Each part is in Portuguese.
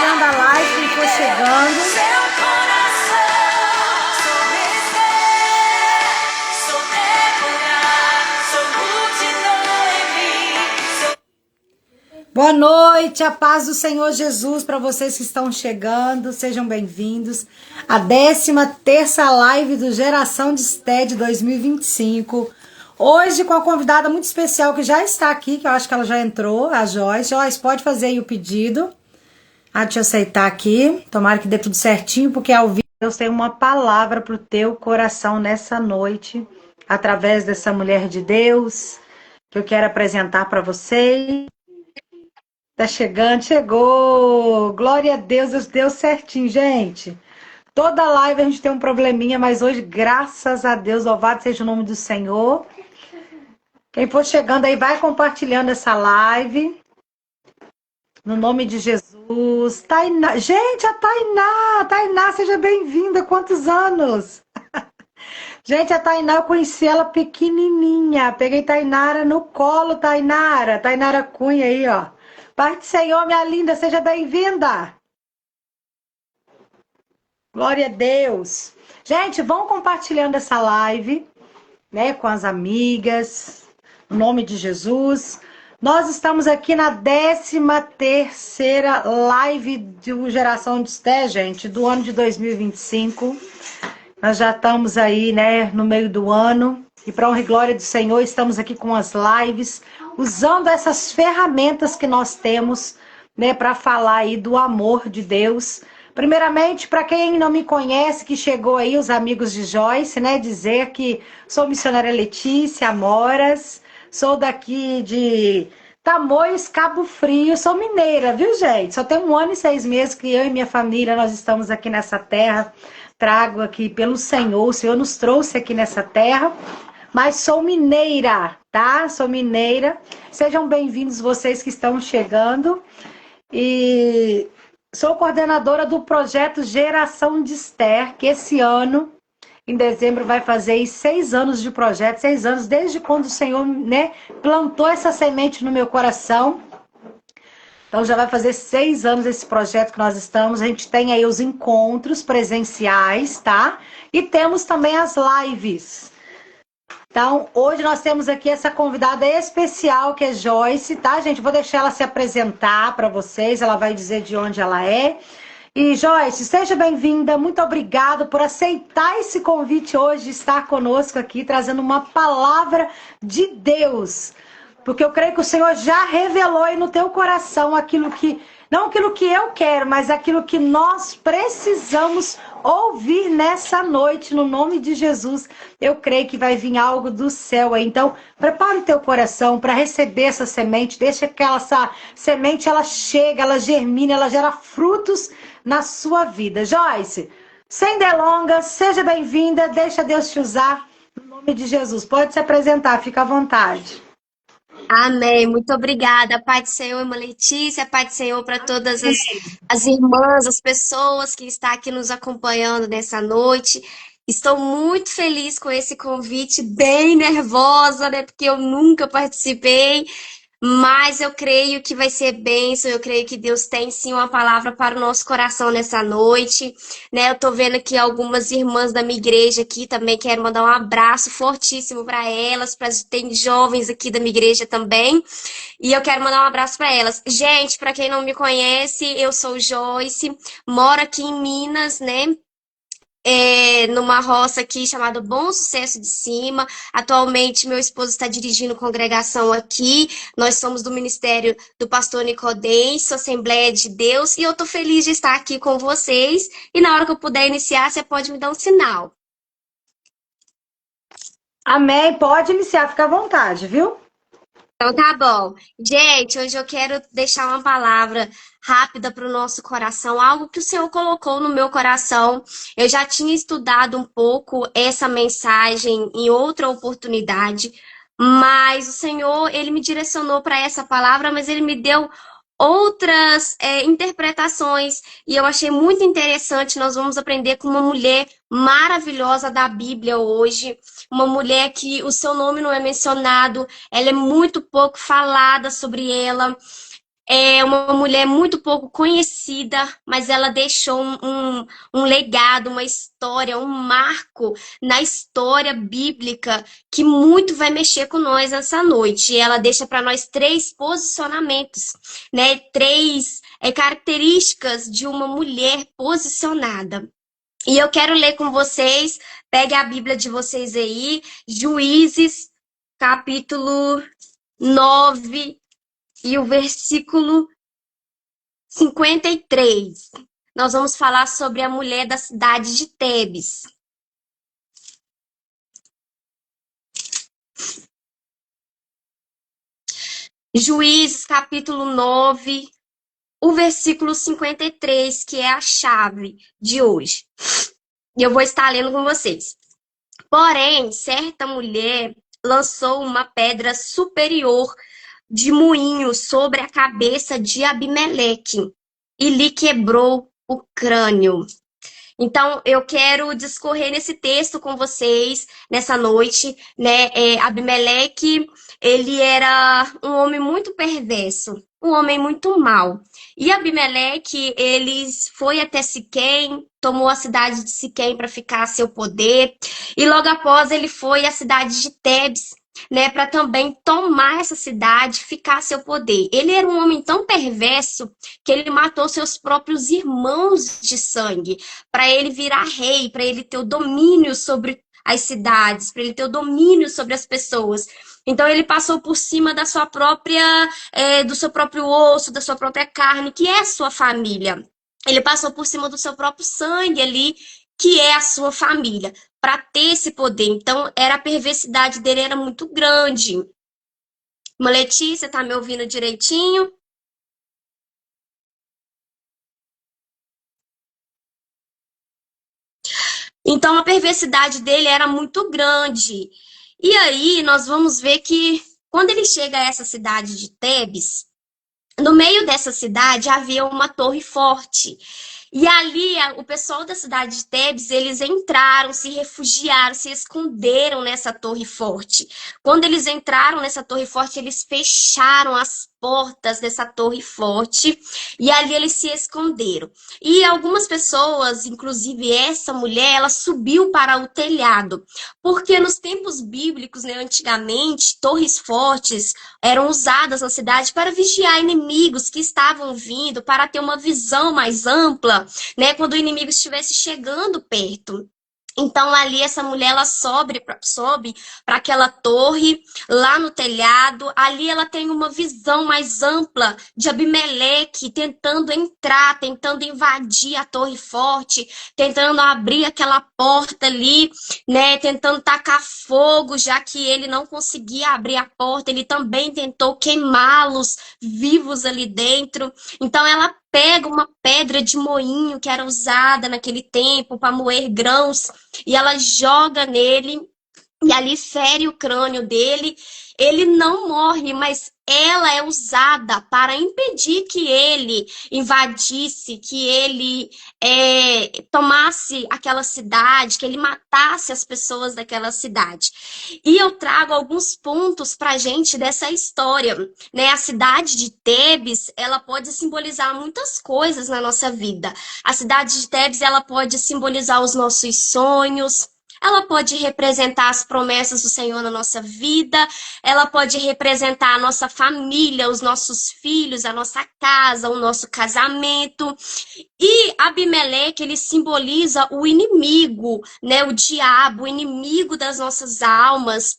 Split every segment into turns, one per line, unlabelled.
compartilhando a live, quem for chegando. Boa noite, a paz do Senhor Jesus para vocês que estão chegando, sejam bem-vindos à 13ª live do Geração de STED 2025. Hoje com a convidada muito especial que já está aqui, que eu acho que ela já entrou, a Joyce. Joyce, pode fazer aí o pedido. Deixa eu aceitar aqui, tomara que dê tudo certinho, porque ao vivo Deus tem uma palavra para o teu coração nessa noite, através dessa mulher de Deus, que eu quero apresentar para vocês. Tá chegando, chegou! Glória a Deus, deu certinho, gente. Toda live a gente tem um probleminha, mas hoje, graças a Deus, louvado seja o nome do Senhor. Quem for chegando aí, vai compartilhando essa live. No nome de Jesus. Tainá, gente, a Tainá, seja bem-vinda. Quantos anos? Gente, a Tainá, eu conheci ela pequenininha. Peguei Tainara no colo, Tainara Cunha aí, ó. Pai do Senhor, minha linda, seja bem-vinda. Glória a Deus. Gente, vão compartilhando essa live, né, com as amigas, no nome de Jesus. Nós estamos aqui na 13ª live de Geração de STED, gente, do ano de 2025. Nós já estamos aí, né, no meio do ano. E para honra e glória do Senhor, estamos aqui com as lives, usando essas ferramentas que nós temos, né, para falar aí do amor de Deus. Primeiramente, para quem não me conhece, que chegou aí, os amigos de Joyce, né, dizer que sou missionária Letícia Amoras, sou daqui de Tamoios, Cabo Frio, sou mineira, viu, gente? Só tem 1 ano e 6 meses que eu e minha família, nós estamos aqui nessa terra, trago aqui pelo Senhor, o Senhor nos trouxe aqui nessa terra. Mas sou mineira, tá? Sou mineira. Sejam bem-vindos vocês que estão chegando. E sou coordenadora do projeto Geração de STED, que esse ano, em dezembro, vai fazer 6 anos de projeto, 6 anos desde quando o Senhor, né, plantou essa semente no meu coração. Então já vai fazer 6 anos esse projeto que nós estamos. A gente tem aí os encontros presenciais, tá? E temos também as lives. Então, hoje nós temos aqui essa convidada especial, que é Joyce, tá, gente? Vou deixar ela se apresentar para vocês, ela vai dizer de onde ela é. E, Joyce, seja bem-vinda, muito obrigada por aceitar esse convite hoje, de estar conosco aqui, trazendo uma palavra de Deus. Porque eu creio que o Senhor já revelou aí no teu coração aquilo que... Não aquilo que eu quero, mas aquilo que nós precisamos ouvir nessa noite, no nome de Jesus. Eu creio que vai vir algo do céu aí. Então, prepara o teu coração para receber essa semente. Deixa que essa semente, ela chega, ela germina, ela gera frutos na sua vida. Joyce, sem delongas, seja bem-vinda. Deixa Deus te usar, no nome de Jesus. Pode se apresentar, fica à vontade.
Amém, muito obrigada. Pai do Senhor, irmã Letícia, Pai do Senhor para todas as irmãs, as pessoas que estão aqui nos acompanhando nessa noite. Estou muito feliz com esse convite, bem nervosa, né? Porque eu nunca participei, mas eu creio que vai ser bênção, eu creio que Deus tem sim uma palavra para o nosso coração nessa noite, né? Eu tô vendo aqui algumas irmãs da minha igreja aqui também, quero mandar um abraço fortíssimo para elas, tem jovens aqui da minha igreja também, e eu quero mandar um abraço para elas. Gente, para quem não me conhece, eu sou Joyce, moro aqui em Minas, né? Numa roça aqui chamada Bom Sucesso de Cima. Atualmente, meu esposo está dirigindo congregação aqui. Nós somos do ministério do pastor Nicodenso, Assembleia de Deus, e eu tô feliz de estar aqui com vocês. E na hora que eu puder iniciar, você pode me dar um sinal.
Amém, pode iniciar, fica à vontade, viu?
Então tá bom. Gente, hoje eu quero deixar uma palavra rápida para o nosso coração, algo que o Senhor colocou no meu coração. Eu já tinha estudado um pouco essa mensagem em outra oportunidade, mas o Senhor, ele me direcionou para essa palavra, mas ele me deu outras interpretações e eu achei muito interessante. Nós vamos aprender com uma mulher maravilhosa da Bíblia hoje, uma mulher que o seu nome não é mencionado, ela é muito pouco falada sobre ela. é uma mulher muito pouco conhecida, mas ela deixou um legado, uma história, um marco na história bíblica que muito vai mexer com nós essa noite. E ela deixa para nós três posicionamentos, né? Três características de uma mulher posicionada. E eu quero ler com vocês, pegue a Bíblia de vocês aí, Juízes, capítulo 9 e o versículo 53. Nós vamos falar sobre a mulher da cidade de Tebes. Juízes, capítulo 9, o versículo 53, que é a chave de hoje. E eu vou estar lendo com vocês. Porém, certa mulher lançou uma pedra superior de moinho sobre a cabeça de Abimeleque e lhe quebrou o crânio. Então, eu quero discorrer nesse texto com vocês nessa noite, né? Abimeleque, ele era um homem muito perverso, um homem muito mau. E Abimeleque, ele foi até Siquém, tomou a cidade de Siquém para ficar a seu poder, e logo após ele foi à cidade de Tebes, né, para também tomar essa cidade, ficar a seu poder. Ele era um homem tão perverso que ele matou seus próprios irmãos de sangue, para ele virar rei, para ele ter o domínio sobre as cidades, para ele ter o domínio sobre as pessoas. Então ele passou por cima da sua própria, do seu próprio osso, da sua própria carne, que é a sua família. Ele passou por cima do seu próprio sangue ali, que é a sua família, para ter esse poder. Então a perversidade dele era muito grande. Letícia, tá me ouvindo direitinho? Então a perversidade dele era muito grande. E aí nós vamos ver que quando ele chega a essa cidade de Tebes, no meio dessa cidade havia uma torre forte. E ali o pessoal da cidade de Tebes, eles entraram, se refugiaram, se esconderam nessa torre forte. Quando eles entraram nessa torre forte, eles fecharam as portas dessa torre forte e ali eles se esconderam. E algumas pessoas, inclusive essa mulher, ela subiu para o telhado, porque nos tempos bíblicos, né, antigamente, torres fortes eram usadas na cidade para vigiar inimigos que estavam vindo, para ter uma visão mais ampla, né, quando o inimigo estivesse chegando perto. Então, ali, essa mulher, ela sobe para aquela torre, lá no telhado. Ali, ela tem uma visão mais ampla de Abimeleque tentando entrar, tentando invadir a torre forte, tentando abrir aquela porta ali, né? Tentando tacar fogo, já que ele não conseguia abrir a porta. Ele também tentou queimá-los vivos ali dentro. Então, ela pega uma pedra de moinho que era usada naquele tempo para moer grãos e ela joga nele e ali fere o crânio dele. Ele não morre, mas ela é usada para impedir que ele invadisse, que ele tomasse aquela cidade, que ele matasse as pessoas daquela cidade. E eu trago alguns pontos para a gente dessa história, né? A cidade de Tebes, ela pode simbolizar muitas coisas na nossa vida. A cidade de Tebes, ela pode simbolizar os nossos sonhos. Ela pode representar as promessas do Senhor na nossa vida, ela pode representar a nossa família, os nossos filhos, a nossa casa, o nosso casamento. E Abimeleque, ele simboliza o inimigo, né? O diabo, o inimigo das nossas almas.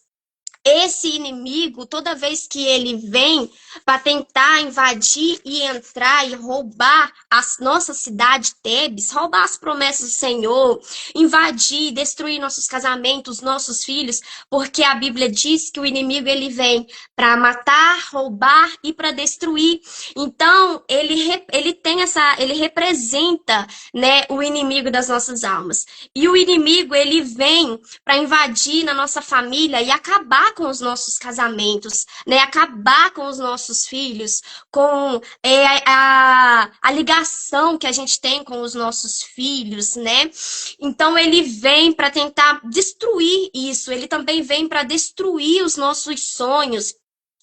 Esse inimigo, toda vez que ele vem para tentar invadir e entrar e roubar a nossa cidade Tebes, roubar as promessas do Senhor, invadir, destruir nossos casamentos, nossos filhos, porque a Bíblia diz que o inimigo ele vem para matar, roubar e para destruir. Então, ele representa, né, o inimigo das nossas almas. E o inimigo ele vem para invadir na nossa família e acabar com os nossos casamentos, né? Acabar com os nossos filhos, com a ligação que a gente tem com os nossos filhos, né? Então ele vem para tentar destruir isso, ele também vem para destruir os nossos sonhos.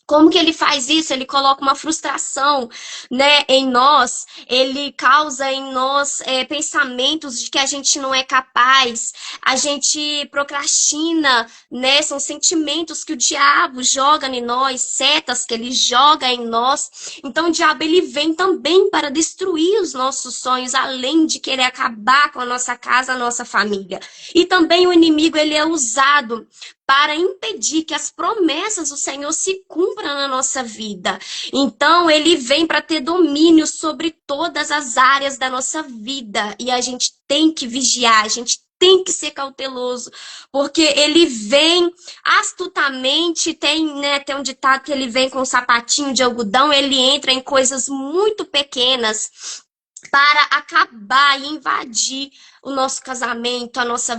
Como que ele faz isso? Ele coloca uma frustração, né, em nós, ele causa em nós pensamentos de que a gente não é capaz, a gente procrastina, né? São sentimentos que o diabo joga em nós, setas que ele joga em nós. Então o diabo ele vem também para destruir os nossos sonhos, além de querer acabar com a nossa casa, a nossa família. E também o inimigo ele é usado para impedir que as promessas do Senhor se cumpram na nossa vida. Então, ele vem para ter domínio sobre todas as áreas da nossa vida. E a gente tem que vigiar, a gente tem que ser cauteloso, porque ele vem astutamente, tem um ditado que ele vem com um sapatinho de algodão, ele entra em coisas muito pequenas para acabar e invadir o nosso casamento, a nossa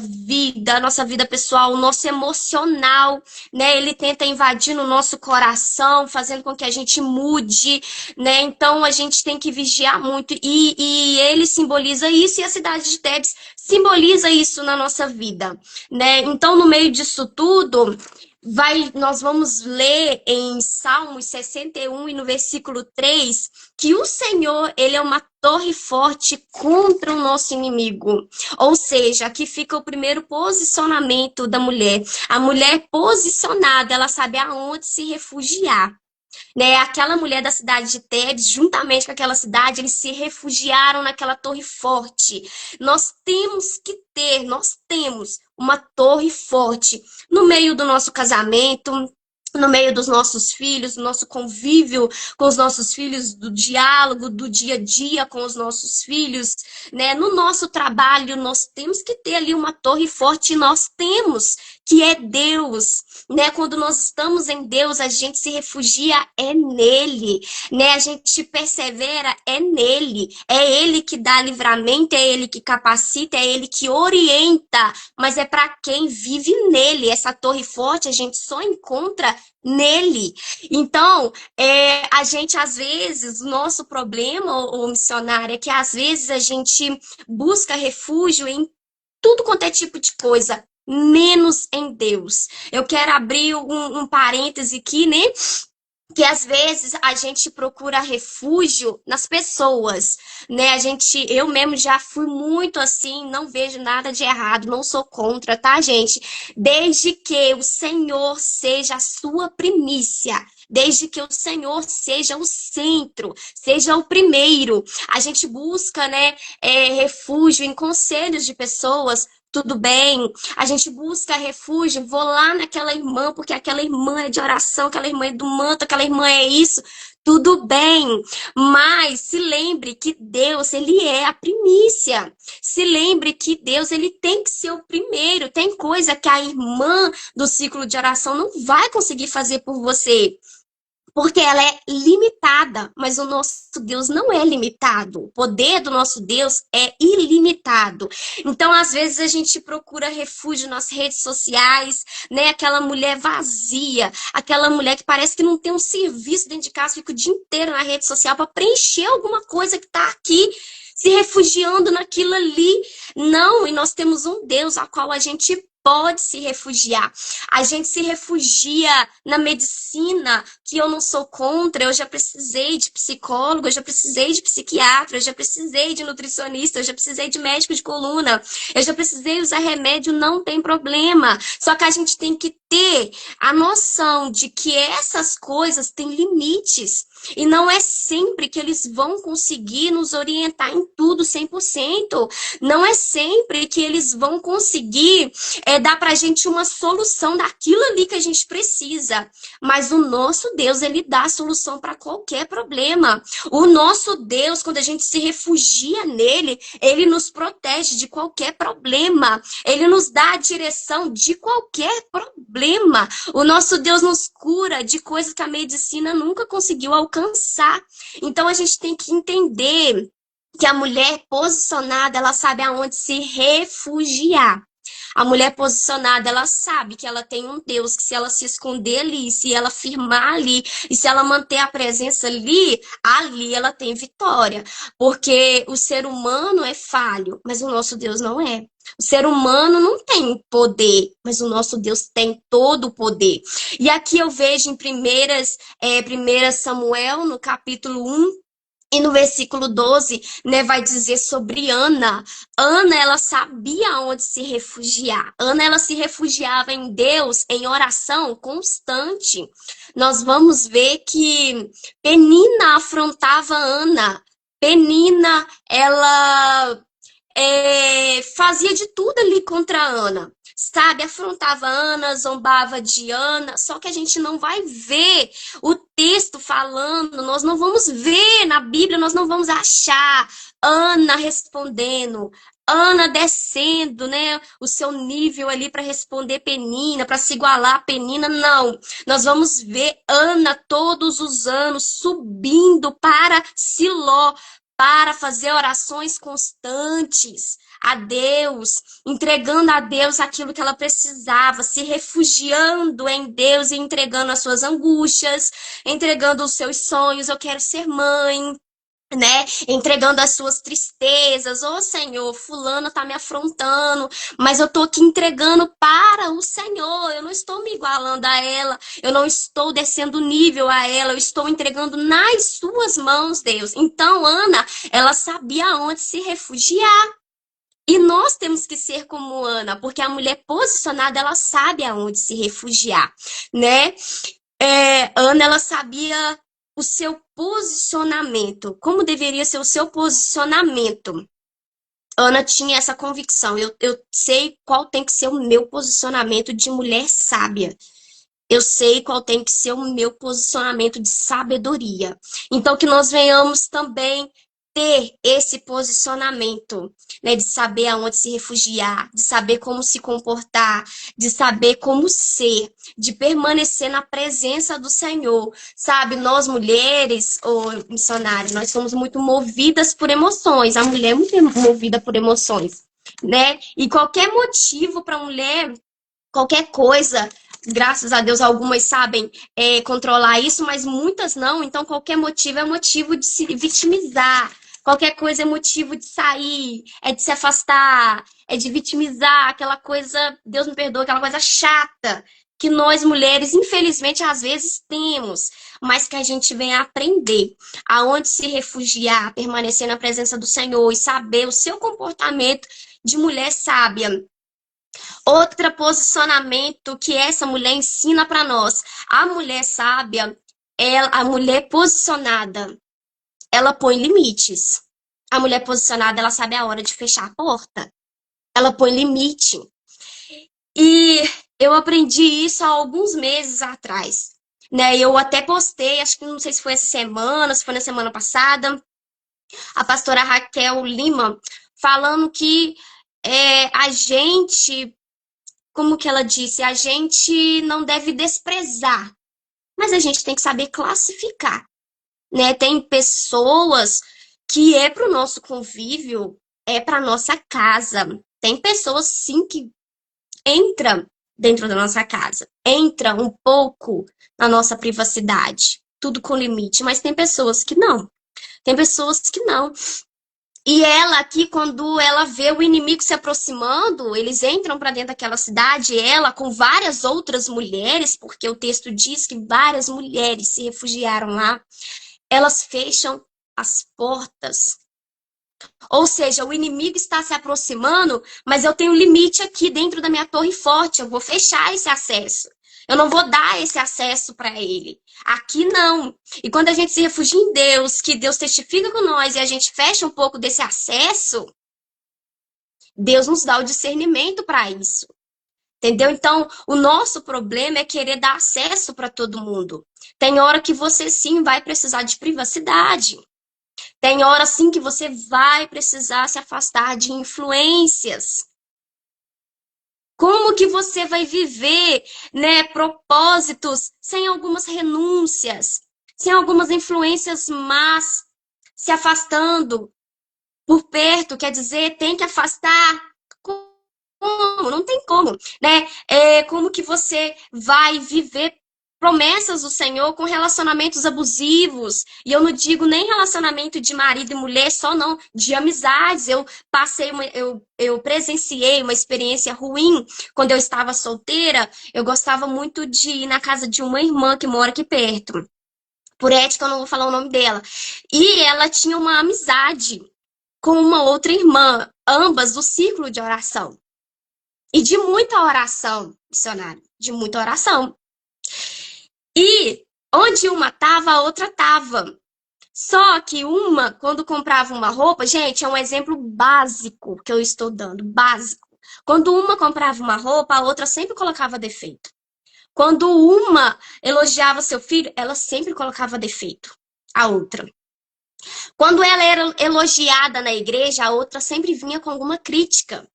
vida pessoal, o nosso emocional, né? Ele tenta invadir no nosso coração, fazendo com que a gente mude, né? Então a gente tem que vigiar muito e ele simboliza isso e a cidade de Tebes simboliza isso na nossa vida, né? Então no meio disso tudo nós vamos ler em Salmos 61 e no versículo 3 que o Senhor, ele é uma torre forte contra o nosso inimigo. Ou seja, aqui fica o primeiro posicionamento da mulher. A mulher posicionada, ela sabe aonde se refugiar. Né? Aquela mulher da cidade de Tebes, juntamente com aquela cidade, eles se refugiaram naquela torre forte. Nós temos uma torre forte no meio do nosso casamento, no meio dos nossos filhos, do nosso convívio com os nossos filhos, do diálogo, do dia a dia com os nossos filhos, né? No nosso trabalho, nós temos que ter ali uma torre forte, e nós temos, que é Deus, né? Quando nós estamos em Deus, a gente se refugia nele, né? A gente persevera nele, é ele que dá livramento, é ele que capacita, é ele que orienta, mas é para quem vive nele. Essa torre forte a gente só encontra nele. Então, a gente, às vezes, o nosso problema, o missionário, é que às vezes a gente busca refúgio em tudo quanto é tipo de coisa, menos em Deus. Eu quero abrir um parêntese aqui, né? Que às vezes a gente procura refúgio nas pessoas, né? Eu mesmo já fui muito assim, não vejo nada de errado, não sou contra, tá, gente? Desde que o Senhor seja a sua primícia, desde que o Senhor seja o centro, seja o primeiro. A gente busca, né, refúgio em conselhos de pessoas. Tudo bem, a gente busca refúgio, vou lá naquela irmã, porque aquela irmã é de oração, aquela irmã é do manto, aquela irmã é isso, tudo bem, mas se lembre que Deus, ele é a primícia, se lembre que Deus, ele tem que ser o primeiro, tem coisa que a irmã do ciclo de oração não vai conseguir fazer por você, porque ela é limitada, mas o nosso Deus não é limitado. O poder do nosso Deus é ilimitado. Então, às vezes, a gente procura refúgio nas redes sociais, né? Aquela mulher vazia, aquela mulher que parece que não tem um serviço dentro de casa, fica o dia inteiro na rede social para preencher alguma coisa que está aqui, se refugiando naquilo ali. Não, e nós temos um Deus a qual a gente pode se refugiar. A gente se refugia na medicina, que eu não sou contra, eu já precisei de psicólogo, eu já precisei de psiquiatra, eu já precisei de nutricionista, eu já precisei de médico de coluna, eu já precisei usar remédio, não tem problema. Só que a gente tem que ter a noção de que essas coisas têm limites. E não é sempre que eles vão conseguir nos orientar em tudo 100%. Não é sempre que eles vão conseguir dar pra gente uma solução daquilo ali que a gente precisa. Mas o nosso Deus, ele dá a solução para qualquer problema. O nosso Deus, quando a gente se refugia nele, ele nos protege de qualquer problema. Ele nos dá a direção de qualquer problema. O nosso Deus nos cura de coisas que a medicina nunca conseguiu alcançar. Então a gente tem que entender que a mulher posicionada, ela sabe aonde se refugiar. A mulher posicionada, ela sabe que ela tem um Deus, que se ela se esconder ali, se ela firmar ali, e se ela manter a presença ali, ali ela tem vitória. Porque o ser humano é falho, mas o nosso Deus não é. O ser humano não tem poder, mas o nosso Deus tem todo o poder. E aqui eu vejo em primeira Samuel, no capítulo 1, e no versículo 12, né, vai dizer sobre Ana. Ana, ela sabia onde se refugiar. Ana, ela se refugiava em Deus em oração constante. Nós vamos ver que Penina afrontava Ana. Penina, ela fazia de tudo ali contra a Ana, sabe? Afrontava a Ana, zombava de Ana, só que a gente não vai ver o texto falando, nós não vamos ver na Bíblia, nós não vamos achar Ana respondendo, Ana descendo, né, o seu nível ali para responder Penina, para se igualar a Penina, não. Nós vamos ver Ana todos os anos subindo para Siló, para fazer orações constantes a Deus, entregando a Deus aquilo que ela precisava, se refugiando em Deus e entregando as suas angústias, entregando os seus sonhos. Eu quero ser mãe, né? Entregando as suas tristezas. Ô, Senhor, fulano tá me afrontando, mas eu tô aqui entregando para o Senhor. Eu não estou me igualando a ela, eu não estou descendo nível a ela, eu estou entregando nas suas mãos, Deus. Então, Ana, ela sabia onde se refugiar. E nós temos que ser como Ana, porque a mulher posicionada, ela sabe aonde se refugiar, né? Ana, ela sabia o seu posicionamento, como deveria ser o seu posicionamento. Ana tinha essa convicção, eu sei qual tem que ser o meu posicionamento de mulher sábia. Eu sei qual tem que ser o meu posicionamento de sabedoria. Então, que nós venhamos também ter esse posicionamento, né, de saber aonde se refugiar, de saber como se comportar, de saber como ser, de permanecer na presença do Senhor. Sabe, nós mulheres, ou missionários, nós somos muito movidas por emoções. A mulher é muito movida por emoções, né? E qualquer motivo para a mulher, qualquer coisa, graças a Deus, algumas sabem controlar isso, mas muitas não. Então, qualquer motivo é motivo de se vitimizar. Qualquer coisa é motivo de sair, é de se afastar, é de vitimizar, aquela coisa, Deus me perdoa, aquela coisa chata que nós mulheres, infelizmente, às vezes temos, mas que a gente vem a aprender aonde se refugiar, permanecer na presença do Senhor e saber o seu comportamento de mulher sábia. Outro posicionamento que essa mulher ensina para nós. A mulher sábia, a mulher posicionada, ela põe limites. A mulher posicionada, ela sabe a hora de fechar a porta. Ela põe limite. E eu aprendi isso há alguns meses atrás. Né? Eu até postei, acho que não sei se foi essa semana, se foi na semana passada, a pastora Raquel Lima, falando que a gente, como que ela disse, a gente não deve desprezar, mas a gente tem que saber classificar, né? Tem pessoas que é para o nosso convívio, é para nossa casa. Tem pessoas, sim, que entram dentro da nossa casa, entra um pouco na nossa privacidade, tudo com limite, mas tem pessoas que não. Tem pessoas que não. E ela aqui, quando ela vê o inimigo se aproximando, eles entram para dentro daquela cidade, ela com várias outras mulheres, porque o texto diz que várias mulheres se refugiaram lá, elas fecham as portas. Ou seja, o inimigo está se aproximando, mas eu tenho um limite aqui dentro da minha torre forte, eu vou fechar esse acesso. Eu não vou dar esse acesso para ele. Aqui não. E quando a gente se refugia em Deus, que Deus testifica com nós e a gente fecha um pouco desse acesso, Deus nos dá o discernimento para isso. Entendeu? Então, o nosso problema é querer dar acesso para todo mundo. Tem hora que você sim vai precisar de privacidade. Tem hora sim que você vai precisar se afastar de influências. Como que você vai viver, né, propósitos sem algumas renúncias, sem algumas influências más, se afastando por perto, quer dizer, tem que afastar. como, não tem como, né? Como que você vai viver promessas do Senhor com relacionamentos abusivos? E eu não digo nem relacionamento de marido e mulher só, não, de amizades. Eu presenciei uma experiência ruim quando eu estava solteira. Eu gostava muito de ir na casa de uma irmã que mora aqui perto. Por ética, eu não vou falar o nome dela. E ela tinha uma amizade com uma outra irmã, ambas do círculo de oração. E de muita oração, missionário, de muita oração. E onde uma tava, a outra tava. Só que uma, quando comprava uma roupa, gente, é um exemplo básico que eu estou dando, básico. Quando uma comprava uma roupa, a outra sempre colocava defeito. Quando uma elogiava seu filho, ela sempre colocava defeito. A outra. Quando ela era elogiada na igreja, a outra sempre vinha com alguma crítica.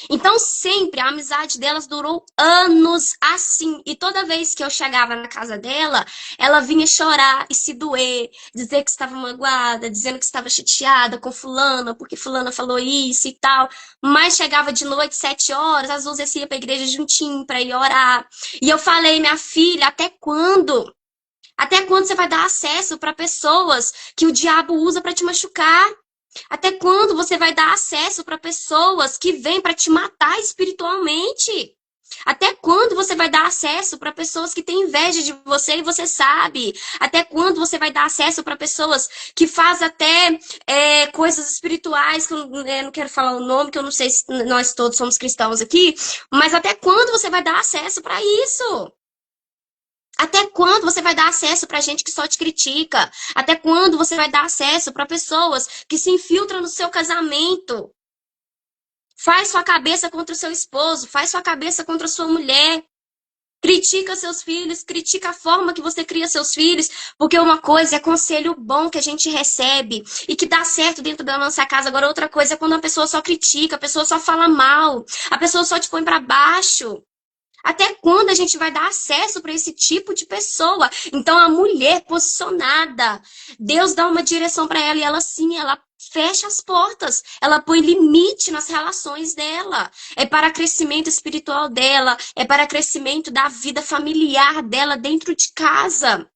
Então, sempre a amizade delas durou anos assim. E toda vez que eu chegava na casa dela, ela vinha chorar e se doer, dizer que estava magoada, dizendo que estava chateada com fulana, porque fulana falou isso e tal. Mas chegava de noite, 7 horas, às vezes ia para a igreja juntinho para ir orar. E eu falei, minha filha, até quando? Até quando você vai dar acesso para pessoas que o diabo usa para te machucar? Até quando você vai dar acesso para pessoas que vêm para te matar espiritualmente? Até quando você vai dar acesso para pessoas que têm inveja de você e você sabe? Até quando você vai dar acesso para pessoas que fazem até coisas espirituais, que eu não quero falar o nome, que eu não sei se nós todos somos cristãos aqui, mas até quando você vai dar acesso para isso? Até quando você vai dar acesso para gente que só te critica? Até quando você vai dar acesso para pessoas que se infiltram no seu casamento? Faz sua cabeça contra o seu esposo, faz sua cabeça contra a sua mulher. Critica seus filhos, critica a forma que você cria seus filhos, porque uma coisa é conselho bom que a gente recebe e que dá certo dentro da nossa casa. Agora, outra coisa é quando a pessoa só critica, a pessoa só fala mal, a pessoa só te põe para baixo. Até quando a gente vai dar acesso para esse tipo de pessoa? Então, a mulher posicionada, Deus dá uma direção para ela e ela sim, ela fecha as portas, ela põe limite nas relações dela. É para crescimento espiritual dela, é para crescimento da vida familiar dela dentro de casa.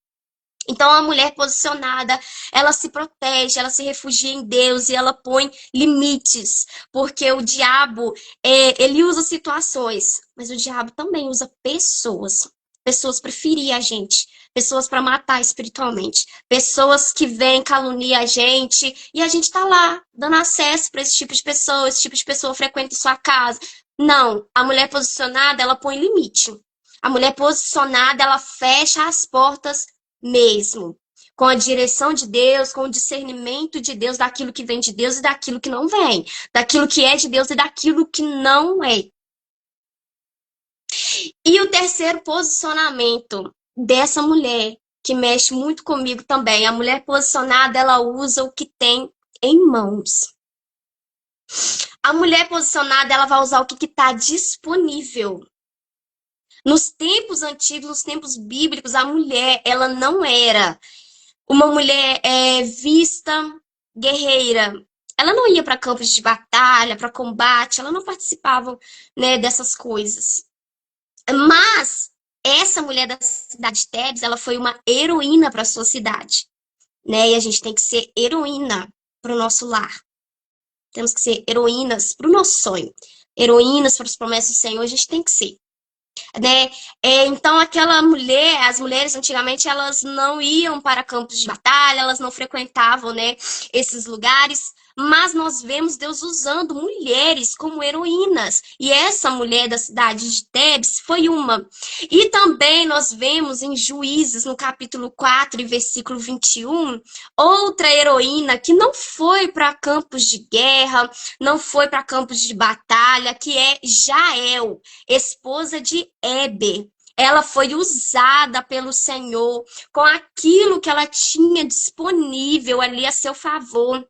Então, a mulher posicionada, ela se protege, ela se refugia em Deus e ela põe limites. Porque o diabo, ele usa situações, mas o diabo também usa pessoas. Pessoas para ferir a gente, pessoas para matar espiritualmente, pessoas que vêm caluniar a gente e a gente tá lá, dando acesso para esse tipo de pessoa frequenta sua casa. Não, a mulher posicionada, ela põe limite. A mulher posicionada, ela fecha as portas mesmo, com a direção de Deus, com o discernimento de Deus, daquilo que vem de Deus e daquilo que não vem, daquilo que é de Deus e daquilo que não é. E o terceiro posicionamento dessa mulher, que mexe muito comigo também, a mulher posicionada, ela usa o que tem em mãos. A mulher posicionada, ela vai usar o que está disponível. Nos tempos antigos, nos tempos bíblicos, a mulher, ela não era uma mulher vista guerreira. Ela não ia para campos de batalha, para combate, ela não participava, né, dessas coisas. Mas essa mulher da cidade de Tebes, ela foi uma heroína para a sua cidade, né? E a gente tem que ser heroína para o nosso lar. Temos que ser heroínas para o nosso sonho. Heroínas para as promessas do Senhor, a gente tem que ser. Né? Então, aquela mulher, as mulheres antigamente, elas não iam para campos de batalha, elas não frequentavam, né, esses lugares, mas nós vemos Deus usando mulheres como heroínas, e essa mulher da cidade de Tebes foi uma. E também nós vemos em Juízes, no capítulo 4 e versículo 21, outra heroína que não foi para campos de guerra, não foi para campos de batalha, que é Jael, esposa de Heber. Ela foi usada pelo Senhor com aquilo que ela tinha disponível ali a seu favor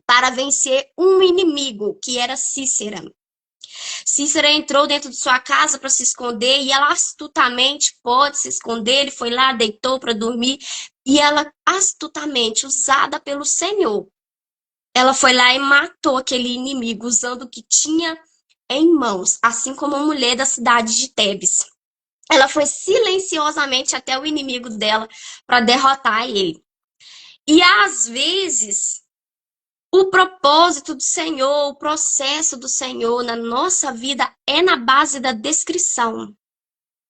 para vencer um inimigo, que era Cícera. Cícera entrou dentro de sua casa para se esconder e ela astutamente pôde se esconder. Ele foi lá, deitou para dormir e ela astutamente, usada pelo Senhor, ela foi lá e matou aquele inimigo usando o que tinha em mãos, assim como a mulher da cidade de Tebes. Ela foi silenciosamente até o inimigo dela para derrotar ele. E às vezes, o propósito do Senhor, o processo do Senhor na nossa vida é na base da descrição,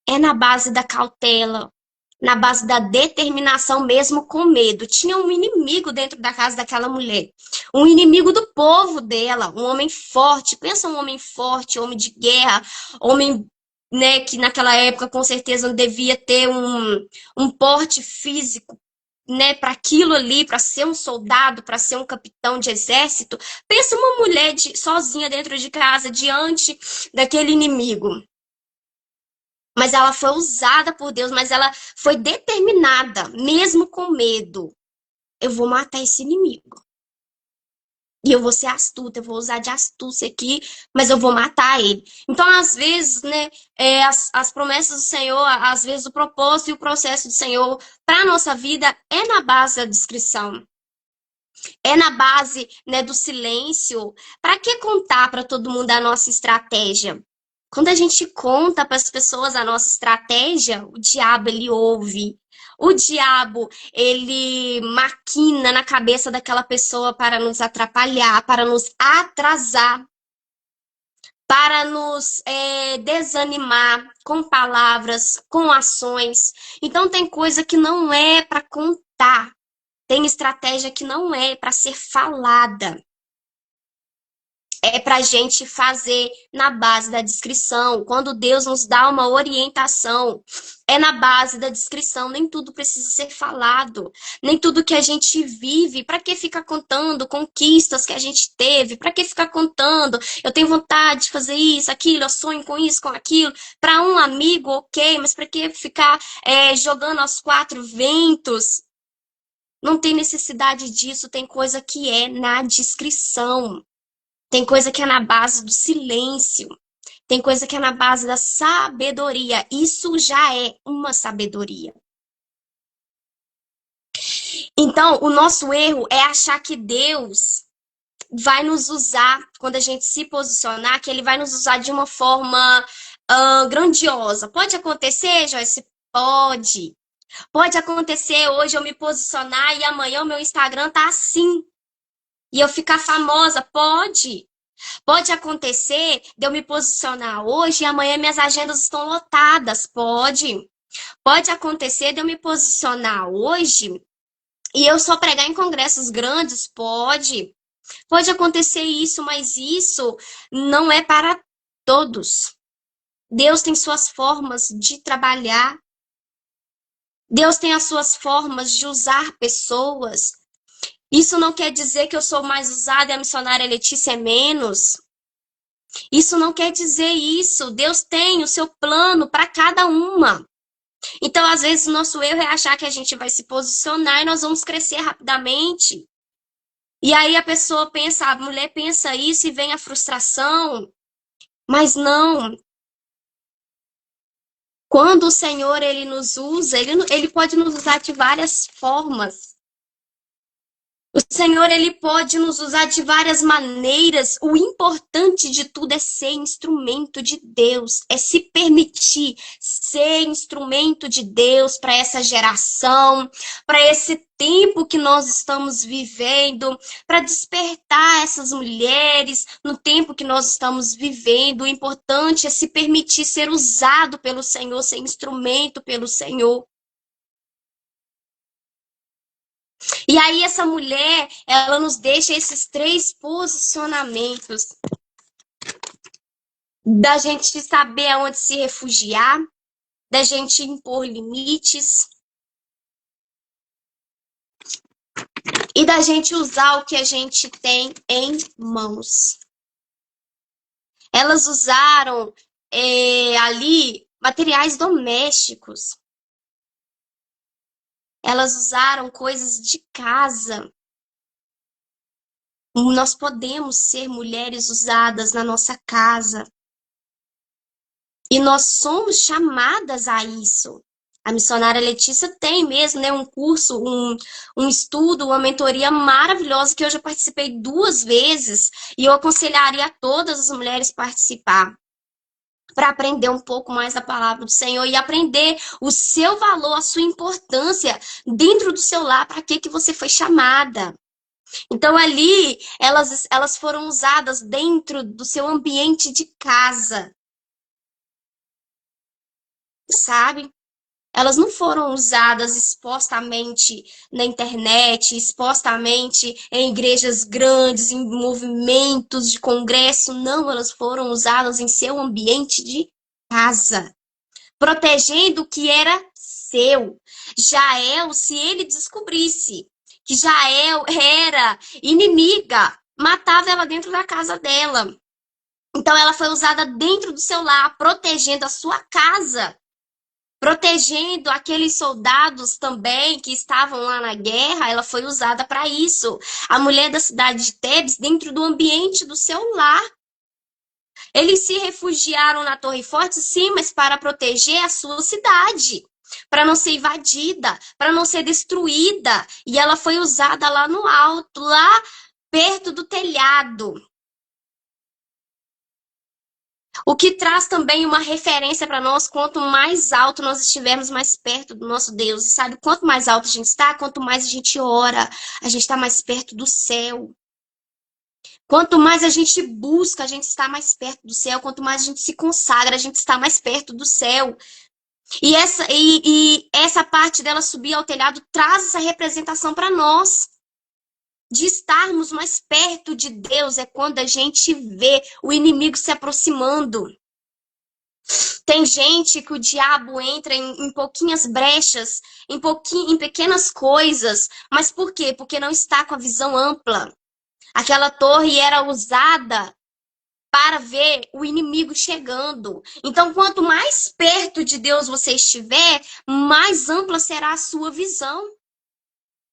é na base da cautela, na base da determinação, mesmo com medo. Tinha um inimigo dentro da casa daquela mulher, um inimigo do povo dela, um homem forte. Pensa um homem forte, homem de guerra, homem, né, que naquela época com certeza não devia ter um porte físico, né, para aquilo ali, para ser um soldado, para ser um capitão de exército. Pensa uma mulher sozinha dentro de casa, diante daquele inimigo. Mas ela foi usada por Deus, mas ela foi determinada, mesmo com medo. Eu vou matar esse inimigo. E eu vou ser astuta, eu vou usar de astúcia aqui, mas eu vou matar ele. Então, às vezes, né, as promessas do Senhor, às vezes o propósito e o processo do Senhor para a nossa vida é na base da discrição. É na base, né, do silêncio. Para que contar para todo mundo a nossa estratégia? Quando a gente conta para as pessoas a nossa estratégia, o diabo ele ouve. O diabo ele maquina na cabeça daquela pessoa para nos atrapalhar, para nos atrasar, para nos desanimar com palavras, com ações. Então tem coisa que não é para contar. Tem estratégia que não é para ser falada. É para a gente fazer na base da descrição. Quando Deus nos dá uma orientação, é na base da descrição. Nem tudo precisa ser falado. Nem tudo que a gente vive. Para que ficar contando conquistas que a gente teve? Para que ficar contando? Eu tenho vontade de fazer isso, aquilo, eu sonho com isso, com aquilo. Para um amigo, ok, mas para que ficar jogando aos quatro ventos? Não tem necessidade disso. Tem coisa que é na descrição. Tem coisa que é na base do silêncio. Tem coisa que é na base da sabedoria. Isso já é uma sabedoria. Então, o nosso erro é achar que Deus vai nos usar, quando a gente se posicionar, que Ele vai nos usar de uma forma grandiosa. Pode acontecer, Joyce? Pode. Pode acontecer hoje eu me posicionar e amanhã o meu Instagram tá assim. E eu ficar famosa? Pode. Pode acontecer de eu me posicionar hoje e amanhã minhas agendas estão lotadas. Pode. Pode acontecer de eu me posicionar hoje e eu só pregar em congressos grandes. Pode. Pode acontecer isso, mas isso não é para todos. Deus tem suas formas de trabalhar. Deus tem as suas formas de usar pessoas. Isso não quer dizer que eu sou mais usada e a missionária Letícia é menos. Isso não quer dizer isso. Deus tem o seu plano para cada uma. Então, às vezes, o nosso erro é achar que a gente vai se posicionar e nós vamos crescer rapidamente. E aí a pessoa pensa, a mulher pensa isso e vem a frustração. Mas não. Quando o Senhor ele nos usa, ele pode nos usar de várias formas. O Senhor, ele pode nos usar de várias maneiras. O importante de tudo é ser instrumento de Deus, é se permitir ser instrumento de Deus para essa geração, para esse tempo que nós estamos vivendo, para despertar essas mulheres no tempo que nós estamos vivendo. O importante é se permitir ser usado pelo Senhor, ser instrumento pelo Senhor. E aí essa mulher, ela nos deixa esses três posicionamentos da gente saber aonde se refugiar, da gente impor limites e da gente usar o que a gente tem em mãos. Elas usaram ali materiais domésticos. Elas usaram coisas de casa. Nós podemos ser mulheres usadas na nossa casa. E nós somos chamadas a isso. A missionária Letícia tem mesmo, né, um curso, um estudo, uma mentoria maravilhosa que eu já participei 2 vezes e eu aconselharia a todas as mulheres participar para aprender um pouco mais da palavra do Senhor e aprender o seu valor, a sua importância dentro do seu lar, para que você foi chamada. Então ali elas foram usadas dentro do seu ambiente de casa, sabe? Elas não foram usadas expostamente na internet, expostamente em igrejas grandes, em movimentos de congresso. Não, elas foram usadas em seu ambiente de casa, protegendo o que era seu. Jael, se ele descobrisse que Jael era inimiga, matava ela dentro da casa dela. Então ela foi usada dentro do seu lar, protegendo a sua casa, protegendo aqueles soldados também que estavam lá na guerra. Ela foi usada para isso. A mulher da cidade de Tebes, dentro do ambiente do seu lar. Eles se refugiaram na Torre Forte, sim, mas para proteger a sua cidade, para não ser invadida, para não ser destruída. E ela foi usada lá no alto, lá perto do telhado. O que traz também uma referência para nós, quanto mais alto nós estivermos, mais perto do nosso Deus. E sabe, quanto mais alto a gente está, quanto mais a gente ora, a gente está mais perto do céu. Quanto mais a gente busca, a gente está mais perto do céu. Quanto mais a gente se consagra, a gente está mais perto do céu. E essa parte dela subir ao telhado traz essa representação para nós. De estarmos mais perto de Deus é quando a gente vê o inimigo se aproximando. Tem gente que o diabo entra em pouquinhas brechas, em pequenas coisas. Mas por quê? Porque não está com a visão ampla. Aquela torre era usada para ver o inimigo chegando. Então, quanto mais perto de Deus você estiver, mais ampla será a sua visão.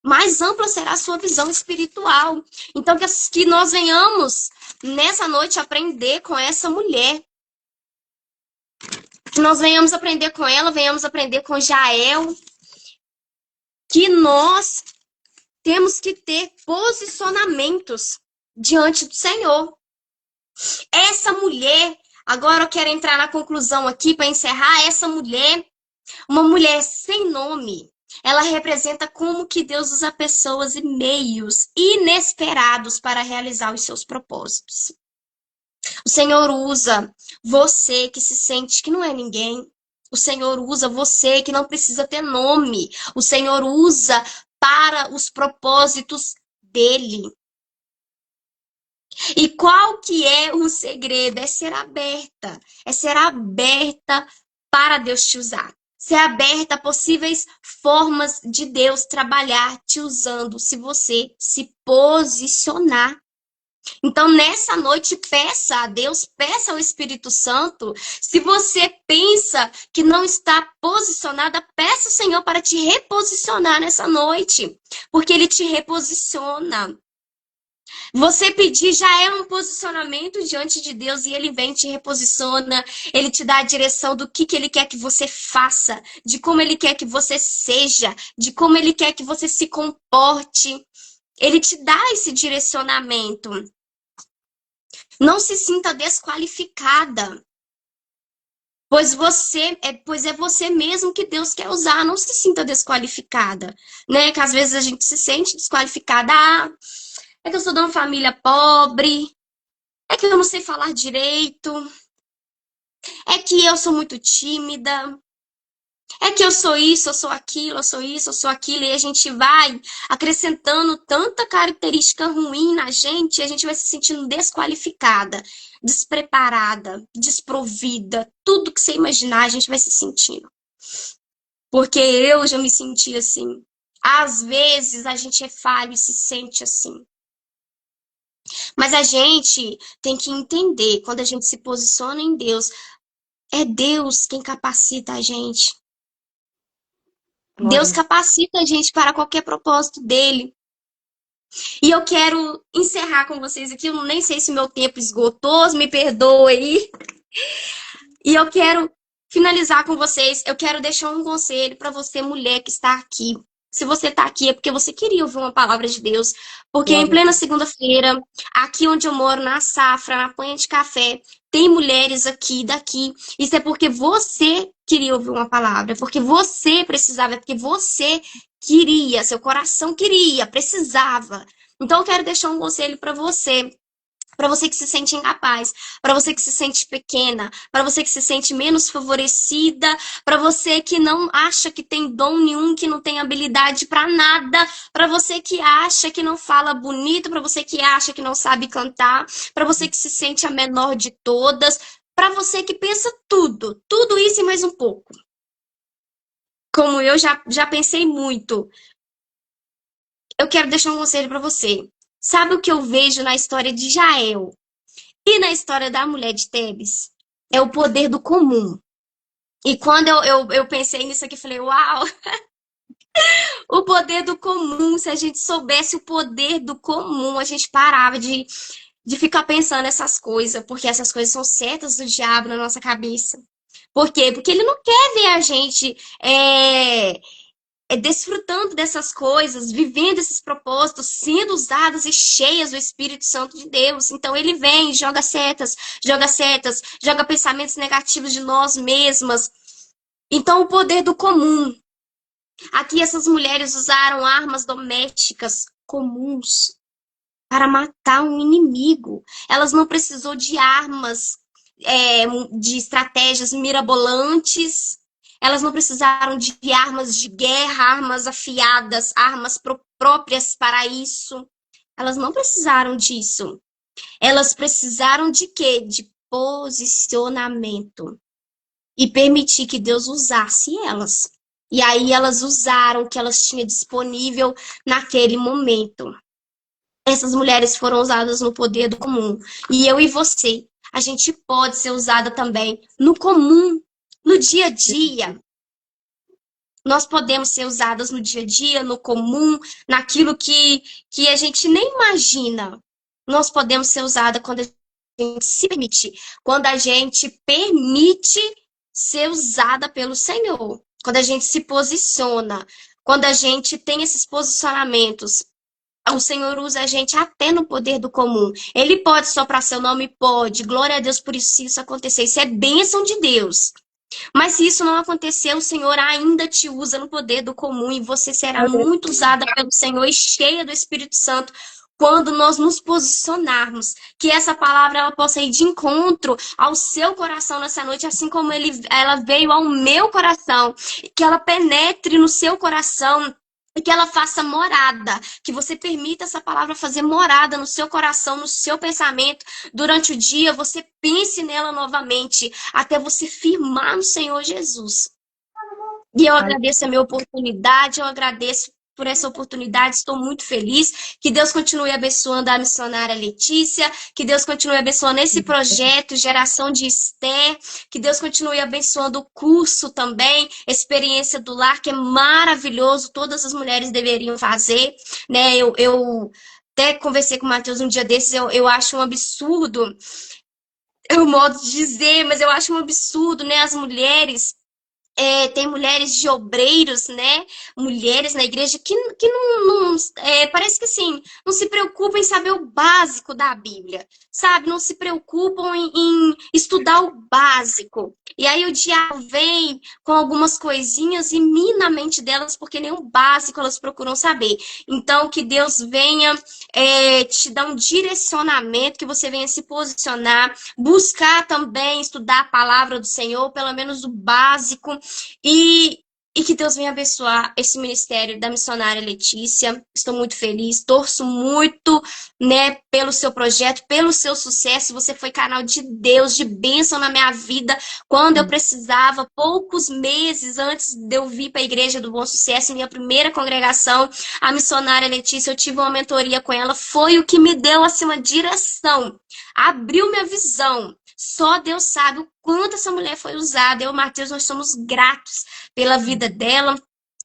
Mais ampla será a sua visão espiritual. Então, que nós venhamos nessa noite aprender com essa mulher. Que nós venhamos aprender com ela, venhamos aprender com Jael. Que nós temos que ter posicionamentos diante do Senhor. Essa mulher, agora eu quero entrar na conclusão aqui para encerrar. Essa mulher, uma mulher sem nome, ela representa como que Deus usa pessoas e meios inesperados para realizar os seus propósitos. O Senhor usa você que se sente que não é ninguém. O Senhor usa você que não precisa ter nome. O Senhor usa para os propósitos dele. E qual que é o segredo? É ser aberta. É ser aberta para Deus te usar. Ser aberta a possíveis formas de Deus trabalhar te usando, se você se posicionar. Então, nessa noite, peça a Deus, peça ao Espírito Santo. Se você pensa que não está posicionada, peça ao Senhor para te reposicionar nessa noite, porque Ele te reposiciona. Você pedir já é um posicionamento diante de Deus e Ele vem, te reposiciona, Ele te dá a direção do que Ele quer que você faça, de como Ele quer que você seja, de como Ele quer que você se comporte. Ele te dá esse direcionamento. Não se sinta desqualificada. Pois é você mesmo que Deus quer usar. Não se sinta desqualificada, né? Que às vezes a gente se sente desqualificada. Ah, é que eu sou de uma família pobre. É que eu não sei falar direito. É que eu sou muito tímida. É que eu sou isso, eu sou aquilo, eu sou isso, eu sou aquilo. E a gente vai acrescentando tanta característica ruim na gente e a gente vai se sentindo desqualificada, despreparada, desprovida. Tudo que você imaginar, a gente vai se sentindo. Porque eu já me senti assim. Às vezes a gente é falho e se sente assim. Mas a gente tem que entender, quando a gente se posiciona em Deus, é Deus quem capacita a gente. Deus capacita a gente para qualquer propósito dele. E eu quero encerrar com vocês aqui. Eu nem sei se meu tempo esgotou, me perdoe aí. E eu quero finalizar com vocês, eu quero deixar um conselho para você, mulher que está aqui. Se você está aqui é porque você queria ouvir uma palavra de Deus. Porque em
Glória a
plena
Deus.
segunda-feira, aqui onde eu moro, na Safra, na Panha de Café, tem mulheres aqui, daqui. Isso é porque você queria ouvir uma palavra, é porque você precisava, é porque você queria, seu coração queria, precisava. Então eu quero deixar um conselho para você que se sente incapaz, para você que se sente pequena, para você que se sente menos favorecida, para você que não acha que tem dom nenhum, que não tem habilidade para nada, para você que acha que não fala bonito, para você que acha que não sabe cantar, para você que se sente a menor de todas, para você que pensa tudo, tudo isso e mais um pouco. Como eu já pensei muito, eu quero deixar um conselho para você. Sabe o que eu vejo na história de Jael e na história da mulher de Tebes? É o poder do comum. E quando eu pensei nisso aqui, falei, uau, o poder do comum, se a gente soubesse o poder do comum, a gente parava de ficar pensando essas coisas, porque essas coisas são setas do diabo na nossa cabeça. Por quê? Porque ele não quer ver a gente desfrutando dessas coisas, vivendo esses propósitos, sendo usadas e cheias do Espírito Santo de Deus. Então ele vem, joga setas, joga pensamentos negativos de nós mesmas. Então o poder do comum. Aqui essas mulheres usaram armas domésticas comuns para matar um inimigo. Elas não precisou de armas, de estratégias mirabolantes. Elas não precisaram de armas de guerra, armas afiadas, armas próprias para isso. Elas não precisaram disso. Elas precisaram de quê? De posicionamento. E permitir que Deus usasse elas. E aí elas usaram o que elas tinham disponível naquele momento. Essas mulheres foram usadas no poder do comum. E eu e você, a gente pode ser usada também no comum, no dia a dia. Nós podemos ser usadas no dia a dia, no comum, naquilo que a gente nem imagina. Nós podemos ser usadas quando a gente se permite, quando a gente permite ser usada pelo Senhor, quando a gente se posiciona, quando a gente tem esses posicionamentos. O Senhor usa a gente até no poder do comum. Ele pode soprar seu nome? Pode. Glória a Deus por isso, se isso acontecer. Isso é bênção de Deus. Mas se isso não acontecer, o Senhor ainda te usa no poder do comum e você será muito usada pelo Senhor e cheia do Espírito Santo quando nós nos posicionarmos. Que essa palavra ela possa ir de encontro ao seu coração nessa noite, assim como ela veio ao meu coração. Que ela penetre no seu coração. E que ela faça morada, que você permita essa palavra fazer morada no seu coração, no seu pensamento. Durante o dia, você pense nela novamente, até você firmar no Senhor Jesus. E eu agradeço a minha oportunidade, eu agradeço por essa oportunidade, estou muito feliz. Que Deus continue abençoando a missionária Letícia, que Deus continue abençoando esse projeto, Geração de Esther, que Deus continue abençoando o curso também, Experiência do Lar, que é maravilhoso, todas as mulheres deveriam fazer, né? Eu até conversei com o Matheus um dia desses, eu acho um absurdo, é o modo de dizer, mas eu acho um absurdo, né? As mulheres tem mulheres de obreiros, né? Mulheres na igreja que parece que assim, não se preocupam em saber o básico da Bíblia, sabe? Não se preocupam em estudar o básico. E aí o diabo vem com algumas coisinhas e mina a mente delas, porque nem o básico elas procuram saber. Então, que Deus venha te dar um direcionamento, que você venha se posicionar, buscar também estudar a palavra do Senhor, pelo menos o básico, e que Deus venha abençoar esse ministério da missionária Letícia. Estou muito feliz, torço muito, né, pelo seu projeto, pelo seu sucesso. Você foi canal de Deus, de bênção na minha vida, quando eu precisava, poucos meses antes de eu vir para a Igreja do Bom Sucesso, minha primeira congregação, a missionária Letícia, eu tive uma mentoria com ela, foi o que me deu assim, uma direção, abriu minha visão. Só Deus sabe o quanto essa mulher foi usada. Eu e o Matheus, nós somos gratos pela vida dela.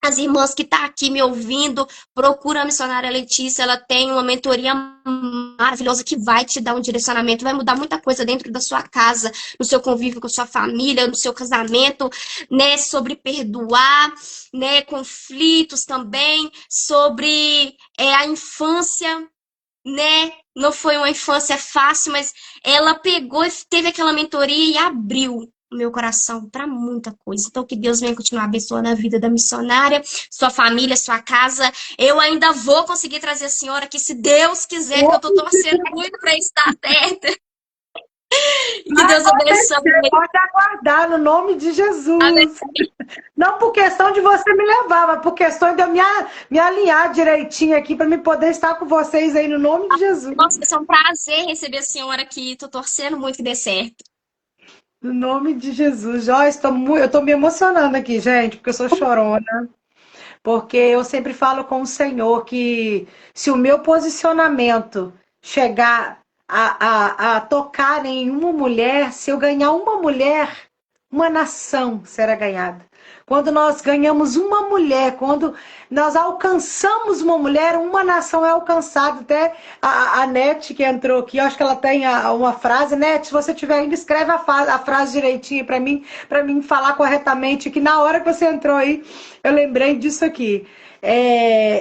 As irmãs que estão aqui me ouvindo, procura a missionária Letícia, ela tem uma mentoria maravilhosa que vai te dar um direcionamento, vai mudar muita coisa dentro da sua casa, no seu convívio com a sua família, no seu casamento, né, sobre perdoar, né, conflitos também, sobre a infância, né? Não foi uma infância fácil, mas ela pegou e teve aquela mentoria e abriu o meu coração para muita coisa. Então, que Deus venha continuar abençoando a vida da missionária, sua família, sua casa. Eu ainda vou conseguir trazer a senhora aqui, se Deus quiser, porque eu tô torcendo muito para estar certa. Que
Vai
Deus abençoe.
acontecer, pode aguardar no nome de
Amém.
Jesus. Não por questão de você me levar, mas por questão de eu me alinhar direitinho aqui para me poder estar com vocês aí no nome de Jesus.
Nossa, vai ser um prazer receber a senhora aqui. Tô torcendo muito que dê certo.
No nome de Jesus. Joyce, eu tô me emocionando aqui, gente, porque eu sou chorona. Porque eu sempre falo com o Senhor que se o meu posicionamento chegar a tocar em uma mulher, se eu ganhar uma mulher, uma nação será ganhada. Quando nós ganhamos uma mulher, quando nós alcançamos uma mulher, uma nação é alcançada. Até a Nete que entrou aqui, eu acho que ela tem uma frase. Nete, se você tiver ainda, escreve a frase direitinho para mim falar corretamente, que na hora que você entrou aí, eu lembrei disso aqui.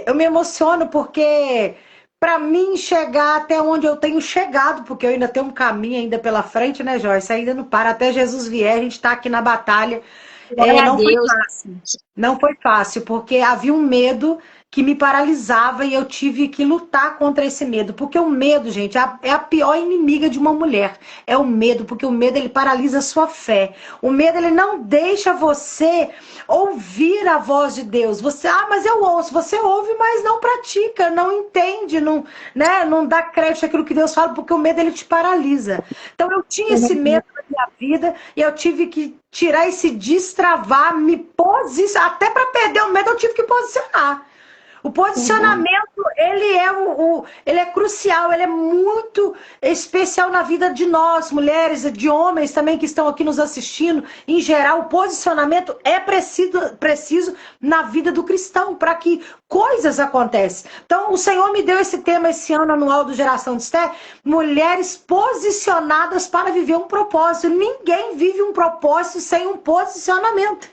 Eu me emociono porque para mim chegar até onde eu tenho chegado, porque eu ainda tenho um caminho ainda pela frente, né, Joyce? Ainda não para, até Jesus vier, a gente está aqui na batalha.
Glória a
Não foi
Deus.
fácil. Não foi fácil, porque havia um medo que me paralisava e eu tive que lutar contra esse medo. Porque o medo, gente, é a pior inimiga de uma mulher. É o medo, porque o medo ele paralisa a sua fé. O medo ele não deixa você ouvir a voz de Deus. Mas eu ouço. Você ouve, mas não pratica, não entende, não, né, não dá crédito àquilo que Deus fala, porque o medo ele te paralisa. Então eu tinha esse medo na minha vida e eu tive que tirar esse destravar, me posicionar. Até para perder o medo eu tive que posicionar. O posicionamento, ele é crucial, ele é muito especial na vida de nós, mulheres, de homens também que estão aqui nos assistindo. Em geral, o posicionamento é preciso na vida do cristão, para que coisas aconteçam. Então, o Senhor me deu esse tema esse ano anual do Geração de Esther, mulheres posicionadas para viver um propósito. Ninguém vive um propósito sem um posicionamento,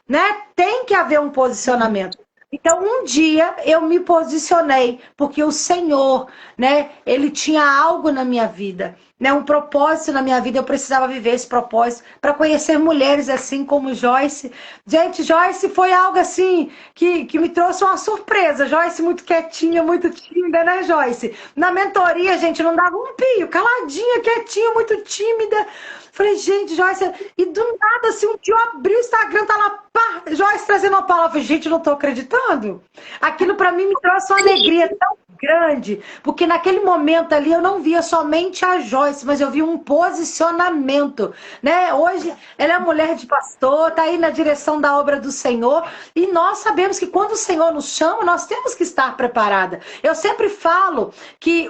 né? Tem que haver um posicionamento. Então, um dia eu me posicionei, porque o Senhor, né, ele tinha algo na minha vida, né, um propósito na minha vida, eu precisava viver esse propósito para conhecer mulheres assim como Joyce. Gente, Joyce foi algo assim que me trouxe uma surpresa. Joyce muito quietinha, muito tímida, né, Joyce? Na mentoria, gente, não dava um pio, caladinha, quietinha, muito tímida. Falei, gente, Joyce, e do nada, assim, um dia eu abri o Instagram, tá lá, pá, Joyce trazendo uma palavra. Falei, gente, não tô acreditando. Aquilo para mim me trouxe uma alegria tão grande, porque naquele momento ali eu não via somente a Joyce, mas eu vi um posicionamento, né? Hoje ela é mulher de pastor, tá aí na direção da obra do Senhor, e nós sabemos que quando o Senhor nos chama, nós temos que estar preparada. Eu sempre falo que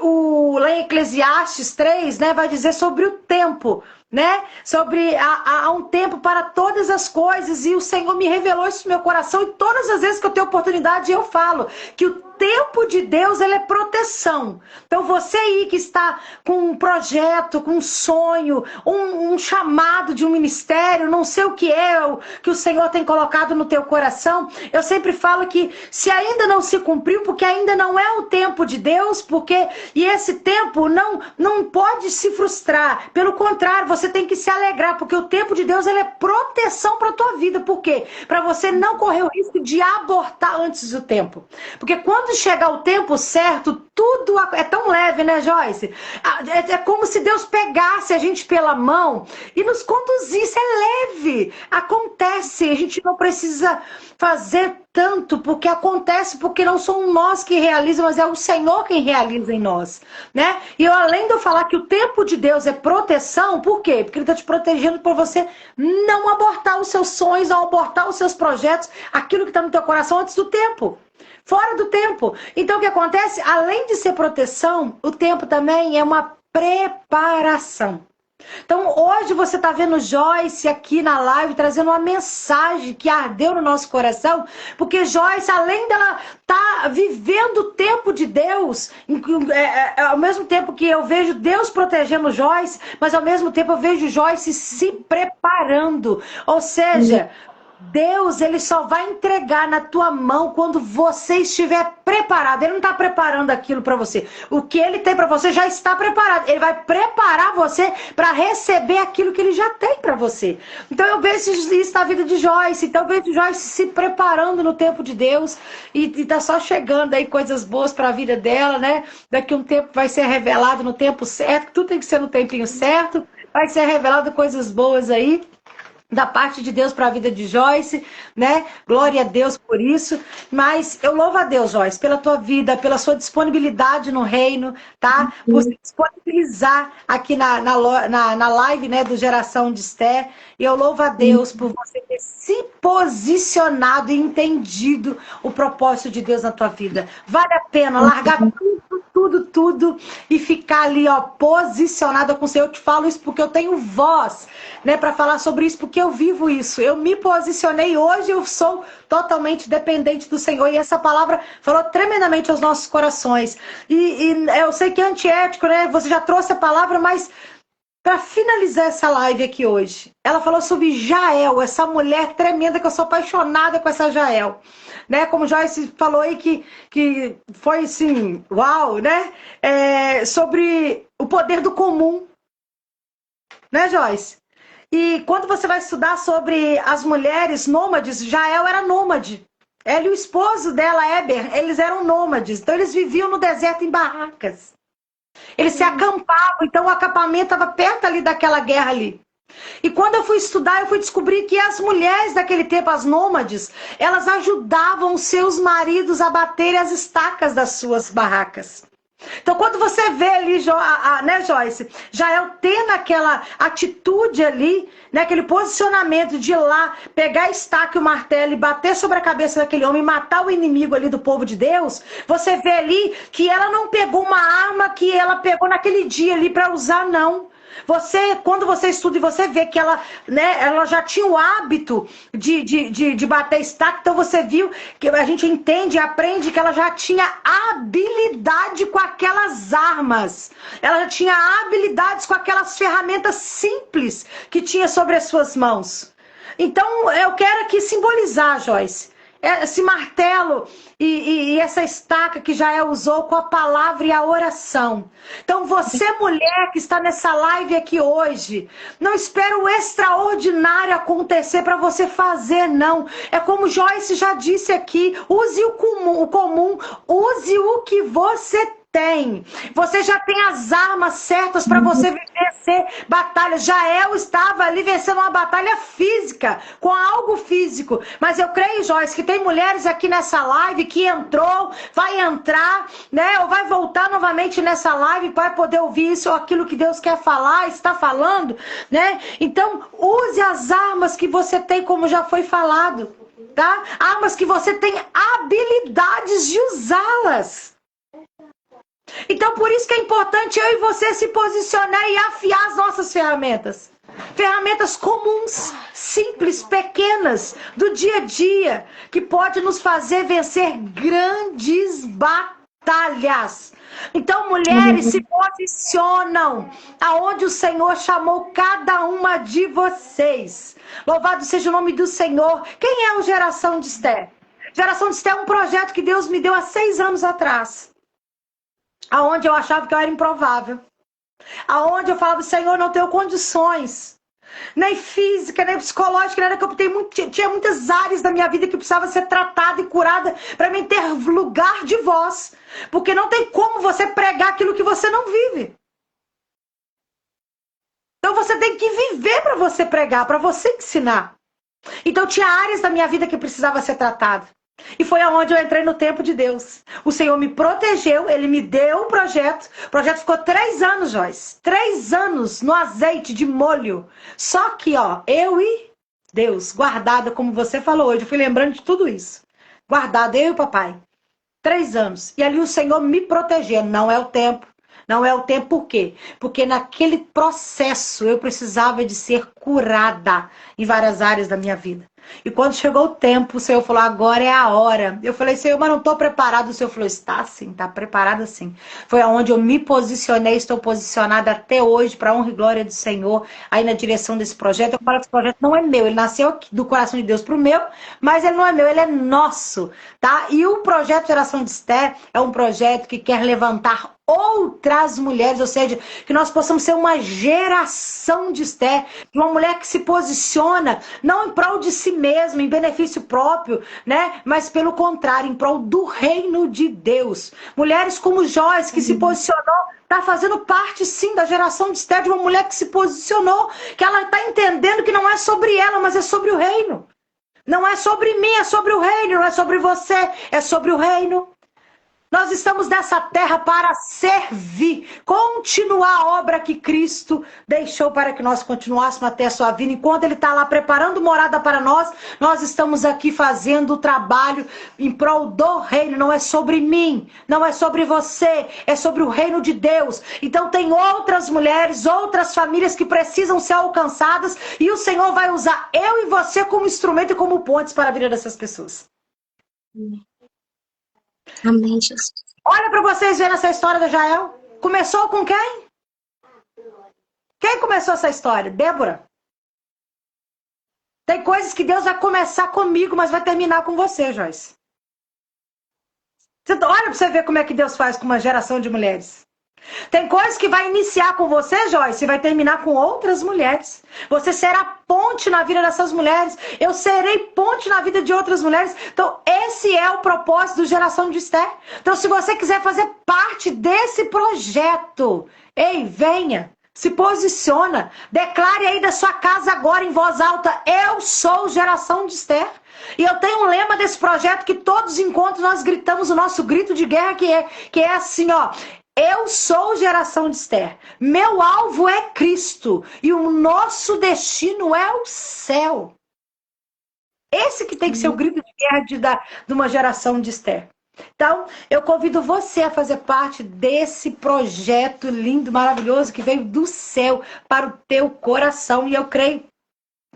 lá em Eclesiastes 3, né, vai dizer sobre o tempo, né? Sobre há um tempo para todas as coisas, e o Senhor me revelou isso no meu coração, e todas as vezes que eu tenho oportunidade eu falo que o tempo de Deus ele é proteção. Então você aí que está com um projeto, com um sonho, um chamado de um ministério, não sei o que é o que o Senhor tem colocado no teu coração, eu sempre falo que se ainda não se cumpriu, porque ainda não é o tempo de Deus, e esse tempo não pode se frustrar, pelo contrário, você tem que se alegrar, porque o tempo de Deus ele é proteção para a tua vida. Por quê? Para você não correr o risco de abortar antes do tempo. Porque quando chegar o tempo certo, tudo é tão leve, né, Joyce? É como se Deus pegasse a gente pela mão e nos conduzisse. É leve. Acontece. A gente não precisa fazer tanto, porque acontece, porque não somos nós que realizamos, mas é o Senhor quem realiza em nós, né? E eu, além de eu falar que o tempo de Deus é proteção, por quê? Porque Ele está te protegendo por você não abortar os seus sonhos, não abortar os seus projetos, aquilo que está no teu coração antes do tempo. Fora do tempo. Então, o que acontece? Além de ser proteção, o tempo também é uma preparação. Então, hoje você está vendo Joyce aqui na live trazendo uma mensagem que ardeu no nosso coração, porque Joyce, além dela estar vivendo o tempo de Deus, ao mesmo tempo que eu vejo Deus protegendo Joyce, mas ao mesmo tempo eu vejo Joyce se preparando. Ou seja, Deus, ele só vai entregar na tua mão quando você estiver preparado. Ele não está preparando aquilo para você. O que ele tem para você já está preparado. Ele vai preparar você para receber aquilo que ele já tem para você. Então eu vejo isso na vida de Joyce. Então eu vejo Joyce se preparando no tempo de Deus e tá só chegando aí coisas boas para a vida dela, né? Daqui a um tempo vai ser revelado no tempo certo. Tudo tem que ser no tempinho certo. Vai ser revelado coisas boas aí da parte de Deus para a vida de Joyce, né? Glória a Deus por isso. Mas eu louvo a Deus, Joyce, pela tua vida, pela sua disponibilidade no reino, tá? Por se disponibilizar aqui na live, né, do Geração de Esté. E eu louvo a Deus por você ter se posicionado e entendido o propósito de Deus na tua vida. Vale a pena largar tudo e ficar ali, ó, posicionada com o Senhor. Eu te falo isso porque eu tenho voz, né, para falar sobre isso, porque eu vivo isso. Eu me posicionei hoje, eu sou totalmente dependente do Senhor, e essa palavra falou tremendamente aos nossos corações. E eu sei que é antiético, né? Você já trouxe a palavra, mas para finalizar essa live aqui hoje, ela falou sobre Jael, essa mulher tremenda que eu sou apaixonada com essa Jael. Né, como Joyce falou aí que foi assim, uau, né? Sobre o poder do comum, né, Joyce? E quando você vai estudar sobre as mulheres nômades, Jael era nômade. Ela e o esposo dela, Eber, eles eram nômades. Então eles viviam no deserto em barracas. Eles se acampavam, então o acampamento estava perto ali daquela guerra ali. E quando eu fui estudar, eu fui descobrir que as mulheres daquele tempo, as nômades, elas ajudavam os seus maridos a baterem as estacas das suas barracas. Então, quando você vê ali, né, Joyce, Jael tendo aquela atitude ali, né, aquele posicionamento de ir lá, pegar a estaca e o martelo e bater sobre a cabeça daquele homem, matar o inimigo ali do povo de Deus, você vê ali que ela não pegou uma arma que ela pegou naquele dia ali para usar, não. Quando você estuda e você vê que ela, né, ela já tinha o hábito de bater estaca, então você viu que a gente entende e aprende que ela já tinha habilidade com aquelas armas. Ela já tinha habilidades com aquelas ferramentas simples que tinha sobre as suas mãos. Então eu quero aqui simbolizar, Joyce, esse martelo e essa estaca que Jael usou com a palavra e a oração. Então você, mulher que está nessa live aqui hoje, não espera o extraordinário acontecer para você fazer, não. É como Joyce já disse aqui, use o comum, use o que você tem. Você já tem as armas certas para você vencer batalhas. Jael estava ali vencendo uma batalha física, com algo físico. Mas eu creio, Joyce, que tem mulheres aqui nessa live que entrou, vai entrar, né? Ou vai voltar novamente nessa live para poder ouvir isso ou aquilo que Deus quer falar, está falando, né? Então, use as armas que você tem, como já foi falado, tá? Armas que você tem habilidades de usá-las. Então, por isso que é importante eu e você se posicionar e afiar as nossas ferramentas. Ferramentas comuns, simples, pequenas, do dia a dia, que pode nos fazer vencer grandes batalhas. Então, mulheres, se posicionam aonde o Senhor chamou cada uma de vocês. Louvado seja o nome do Senhor. Quem é o Geração de Esté? Geração de Esté é um projeto que Deus me deu há 6 anos atrás. Aonde eu achava que eu era improvável. Aonde eu falava, Senhor, não tenho condições. Nem física, nem psicológica, nem era que eu tinha muitas áreas da minha vida que precisava ser tratada e curada para mim ter lugar de voz. Porque não tem como você pregar aquilo que você não vive. Então você tem que viver para você pregar, para você ensinar. Então tinha áreas da minha vida que precisava ser tratada. E foi aonde eu entrei no tempo de Deus. O Senhor me protegeu, Ele me deu um projeto. O projeto ficou 3 anos, Joyce. 3 anos no azeite de molho. Só que, ó, eu e Deus, guardada, como você falou hoje. Eu fui lembrando de tudo isso. Guardada, eu e o papai. 3 anos. E ali o Senhor me protegeu. Não é o tempo. Não é o tempo, por quê? Porque naquele processo eu precisava de ser curada em várias áreas da minha vida. E quando chegou o tempo, o Senhor falou, agora é a hora. Eu falei, Senhor, mas não estou preparado. O Senhor falou, está sim, está preparada sim. Foi aonde eu me posicionei, estou posicionada até hoje, para a honra e glória do Senhor, aí na direção desse projeto. Eu falo que esse projeto não é meu, ele nasceu aqui do coração de Deus para o meu, mas ele não é meu, ele é nosso, tá? E o projeto Geração de Esther é um projeto que quer levantar outras mulheres, ou seja, que nós possamos ser uma geração de Esther, de uma mulher que se posiciona não em prol de si mesma, em benefício próprio, né? Mas pelo contrário, em prol do reino de Deus. Mulheres como Joyce, que se posicionou, está fazendo parte sim da geração de Esther, de uma mulher que se posicionou, que ela está entendendo que não é sobre ela, mas é sobre o reino. Não é sobre mim, é sobre o reino, não é sobre você, é sobre o reino. Nós estamos nessa terra para servir, continuar a obra que Cristo deixou para que nós continuássemos até a sua vida. Enquanto Ele está lá preparando morada para nós, nós estamos aqui fazendo o trabalho em prol do reino. Não é sobre mim, não é sobre você, é sobre o reino de Deus. Então tem outras mulheres, outras famílias que precisam ser alcançadas e o Senhor vai usar eu e você como instrumento e como pontes para a vida dessas pessoas.
Amém, Jesus.
Olha para vocês verem essa história da Jael. Começou com quem? Quem começou essa história? Débora. Tem coisas que Deus vai começar comigo, mas vai terminar com você, Joyce. Olha para você ver como é que Deus faz com uma geração de mulheres. Tem coisas que vai iniciar com você, Joyce, e vai terminar com outras mulheres. Você será ponte na vida dessas mulheres. Eu serei ponte na vida de outras mulheres. Então, esse é o propósito do Geração de Esther. Então, se você quiser fazer parte desse projeto, ei, venha, se posiciona, declare aí da sua casa agora em voz alta, eu sou Geração de Esther. E eu tenho um lema desse projeto que todos os encontros nós gritamos o nosso grito de guerra, que é assim, ó. Eu sou Geração de Esther. Meu alvo é Cristo. E o nosso destino é o céu. Esse que tem que ser o grito de guerra de uma geração de Esther. Então, eu convido você a fazer parte desse projeto lindo, maravilhoso, que veio do céu para o teu coração. E eu creio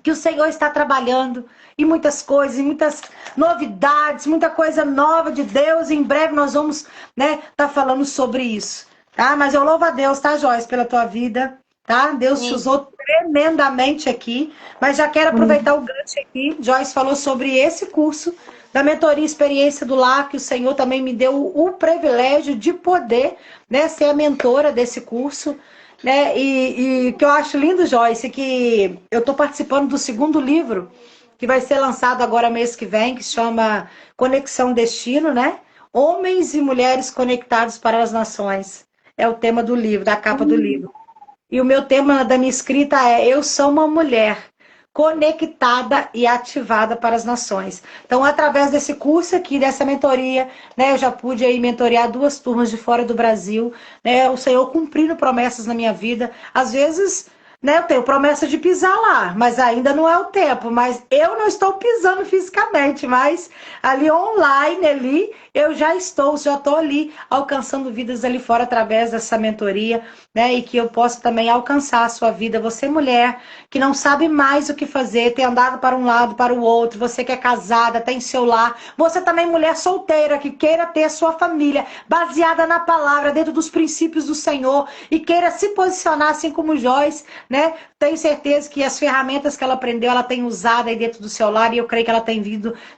que o Senhor está trabalhando em muitas coisas, em muitas novidades, muita coisa nova de Deus. Em breve nós vamos, tá falando sobre isso, tá? Mas eu louvo a Deus, tá, Joyce, pela tua vida, tá? Deus te usou tremendamente aqui, mas já quero aproveitar o gancho aqui. Joyce falou sobre esse curso da mentoria Experiência do Lar, que o Senhor também me deu o privilégio de poder, ser a mentora desse curso. E que eu acho lindo, Joyce, que eu estou participando do segundo livro, que vai ser lançado agora mês que vem, que se chama Conexão Destino, Homens e Mulheres Conectados para as Nações. É o tema do livro, da capa do livro. E o meu tema da minha escrita é Eu sou uma mulher conectada e ativada para as nações. Então, através desse curso aqui, dessa mentoria, eu já pude aí mentorear 2 turmas de fora do Brasil, o Senhor cumprindo promessas na minha vida. Às vezes, eu tenho promessa de pisar lá, mas ainda não é o tempo. Mas eu não estou pisando fisicamente, mas ali online, ali, eu já estou ali alcançando vidas ali fora através dessa mentoria, e que eu possa também alcançar a sua vida. Você, mulher, que não sabe mais o que fazer, tem andado para um lado, para o outro, você que é casada, tem seu lar, você também, mulher solteira, que queira ter a sua família baseada na palavra, dentro dos princípios do Senhor, e queira se posicionar assim como Joyce, tenho certeza que as ferramentas que ela aprendeu, ela tem usado aí dentro do seu lar, e eu creio que ela tem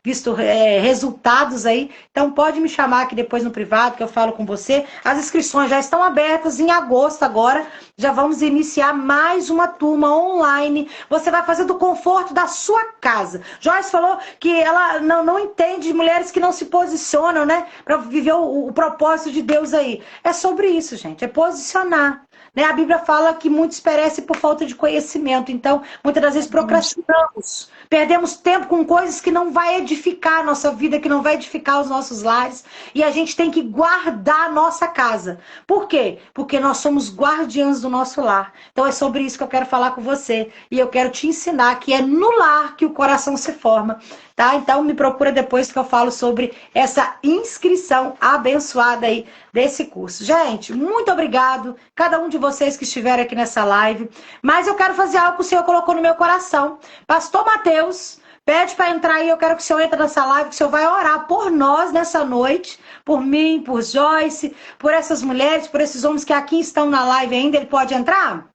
visto resultados aí. Então pode me chamar aqui depois no privado, que eu falo com você. As inscrições já estão abertas em agosto agora, já vamos iniciar mais uma turma online. Você vai fazer do conforto da sua casa. Joyce falou que ela não entende de mulheres que não se posicionam, para viver o propósito de Deus aí. É sobre isso, gente, é posicionar. A Bíblia fala que muitos perecem por falta de conhecimento. Então, muitas das vezes procrastinamos. Perdemos tempo com coisas que não vai edificar a nossa vida, que não vai edificar os nossos lares. E a gente tem que guardar a nossa casa. Por quê? Porque nós somos guardiãs do nosso lar. Então, é sobre isso que eu quero falar com você. E eu quero te ensinar que é no lar que o coração se forma. tá? Então me procura depois que eu falo sobre essa inscrição abençoada aí desse curso. Gente, muito obrigado, cada um de vocês que estiveram aqui nessa live, mas eu quero fazer algo que o Senhor colocou no meu coração. Pastor Mateus, pede para entrar aí, eu quero que o Senhor entre nessa live, que o Senhor vai orar por nós nessa noite, por mim, por Joyce, por essas mulheres, por esses homens que aqui estão na live ainda. Ele pode entrar?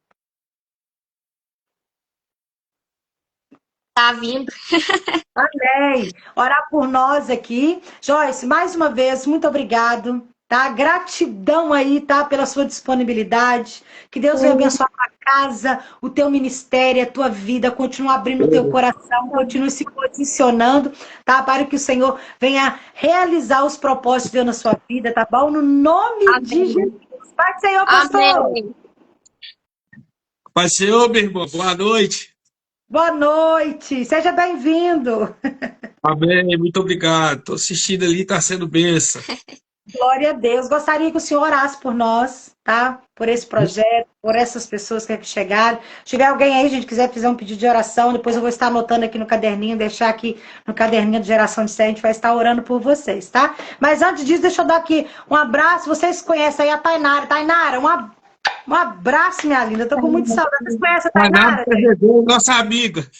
Tá vindo.
Amém. Orar por nós aqui. Joyce, mais uma vez, muito obrigado, tá? Gratidão aí, tá? Pela sua disponibilidade. Que Deus venha abençoar a tua casa, o teu ministério, a tua vida. Continue abrindo o teu coração, continue se posicionando, tá? Para que o Senhor venha realizar os propósitos de Deus na sua vida, tá bom? No nome de Jesus. Pai do Senhor, pastor.
Amém.
Pai do Senhor, meu irmão, boa noite.
Boa noite, seja bem-vindo.
Amém, muito obrigado. Estou assistindo ali, está sendo bênção.
Glória a Deus. Gostaria que o Senhor orasse por nós, tá? Por esse projeto, por essas pessoas que aqui chegaram. Se tiver alguém aí, gente, quiser fazer um pedido de oração, depois eu vou estar anotando aqui no caderninho, deixar aqui no caderninho de Geração de Fé, a gente vai estar orando por vocês, tá? Mas antes disso, deixa eu dar aqui um abraço. Vocês conhecem aí a Tainara. Tainara, um abraço, minha linda. Eu tô com muito saudade. Vocês conhecem a Tainara?
Nossa amiga.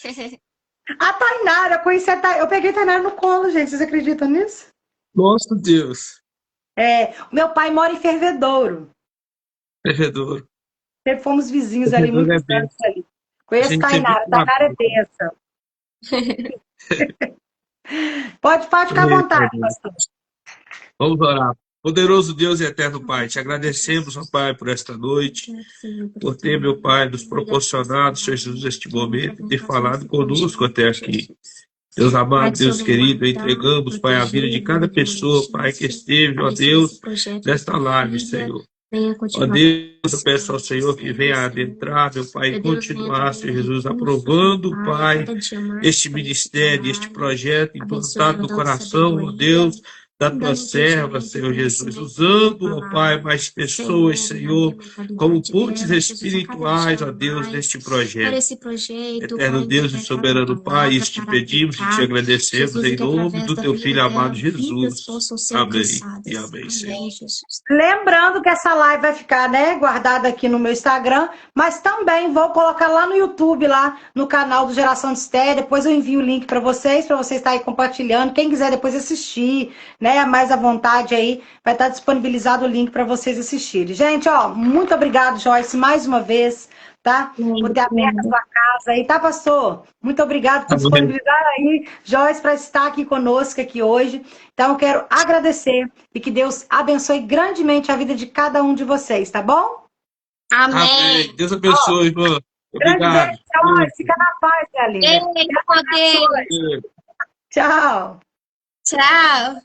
A Tainara, eu conheci eu peguei a Tainara no colo, gente. Vocês acreditam nisso?
Nosso Deus.
O meu pai mora em Fervedouro.
Fervedouro.
Sempre fomos vizinhos ali,
Fervedouro
muitos anos ali. Conheço Tainara. Tainara é benção. Pode ficar à vontade, pastor.
Vamos orar. Poderoso Deus e eterno Pai, te agradecemos, ó Pai, por esta noite, por ter, meu Pai, nos proporcionado, Senhor Jesus, este momento, ter falado conosco até aqui. Deus amado, Deus querido, entregamos, Pai, a vida de cada pessoa, Pai, que esteve, ó Deus, nesta live, Senhor. Ó Deus, eu peço ao Senhor que venha adentrar, meu Pai, e continuar, Senhor Jesus, aprovando, Pai, este ministério, este projeto implantado no coração, ó Deus, da tua serva, Senhor Jesus, usando, ó Pai, mais pessoas, Senhor, como pontes espirituais, ó Deus, neste projeto. Eterno Deus e soberano Pai, isso te pedimos e te agradecemos em nome do teu Filho amado Jesus. Amém e amém, Senhor.
Lembrando que essa live vai ficar, né, guardada aqui no meu Instagram, mas também vou colocar lá no YouTube, lá no canal do Geração de Fé. Depois eu envio o link para vocês estarem compartilhando. Quem quiser depois assistir, né, mais à vontade aí, vai estar disponibilizado o link para vocês assistirem. Gente, ó, muito obrigado, Joyce, mais uma vez, tá? Por ter aberto a sua casa aí, tá, pastor? Muito obrigado por disponibilizar aí, Joyce, para estar aqui conosco aqui hoje. Então, eu quero agradecer e que Deus abençoe grandemente a vida de cada um de vocês, tá bom?
Amém.
Deus abençoe, irmã. Obrigado.
Grande fica na paz, minha linda.
Ei, poder.
Tchau.
Tchau.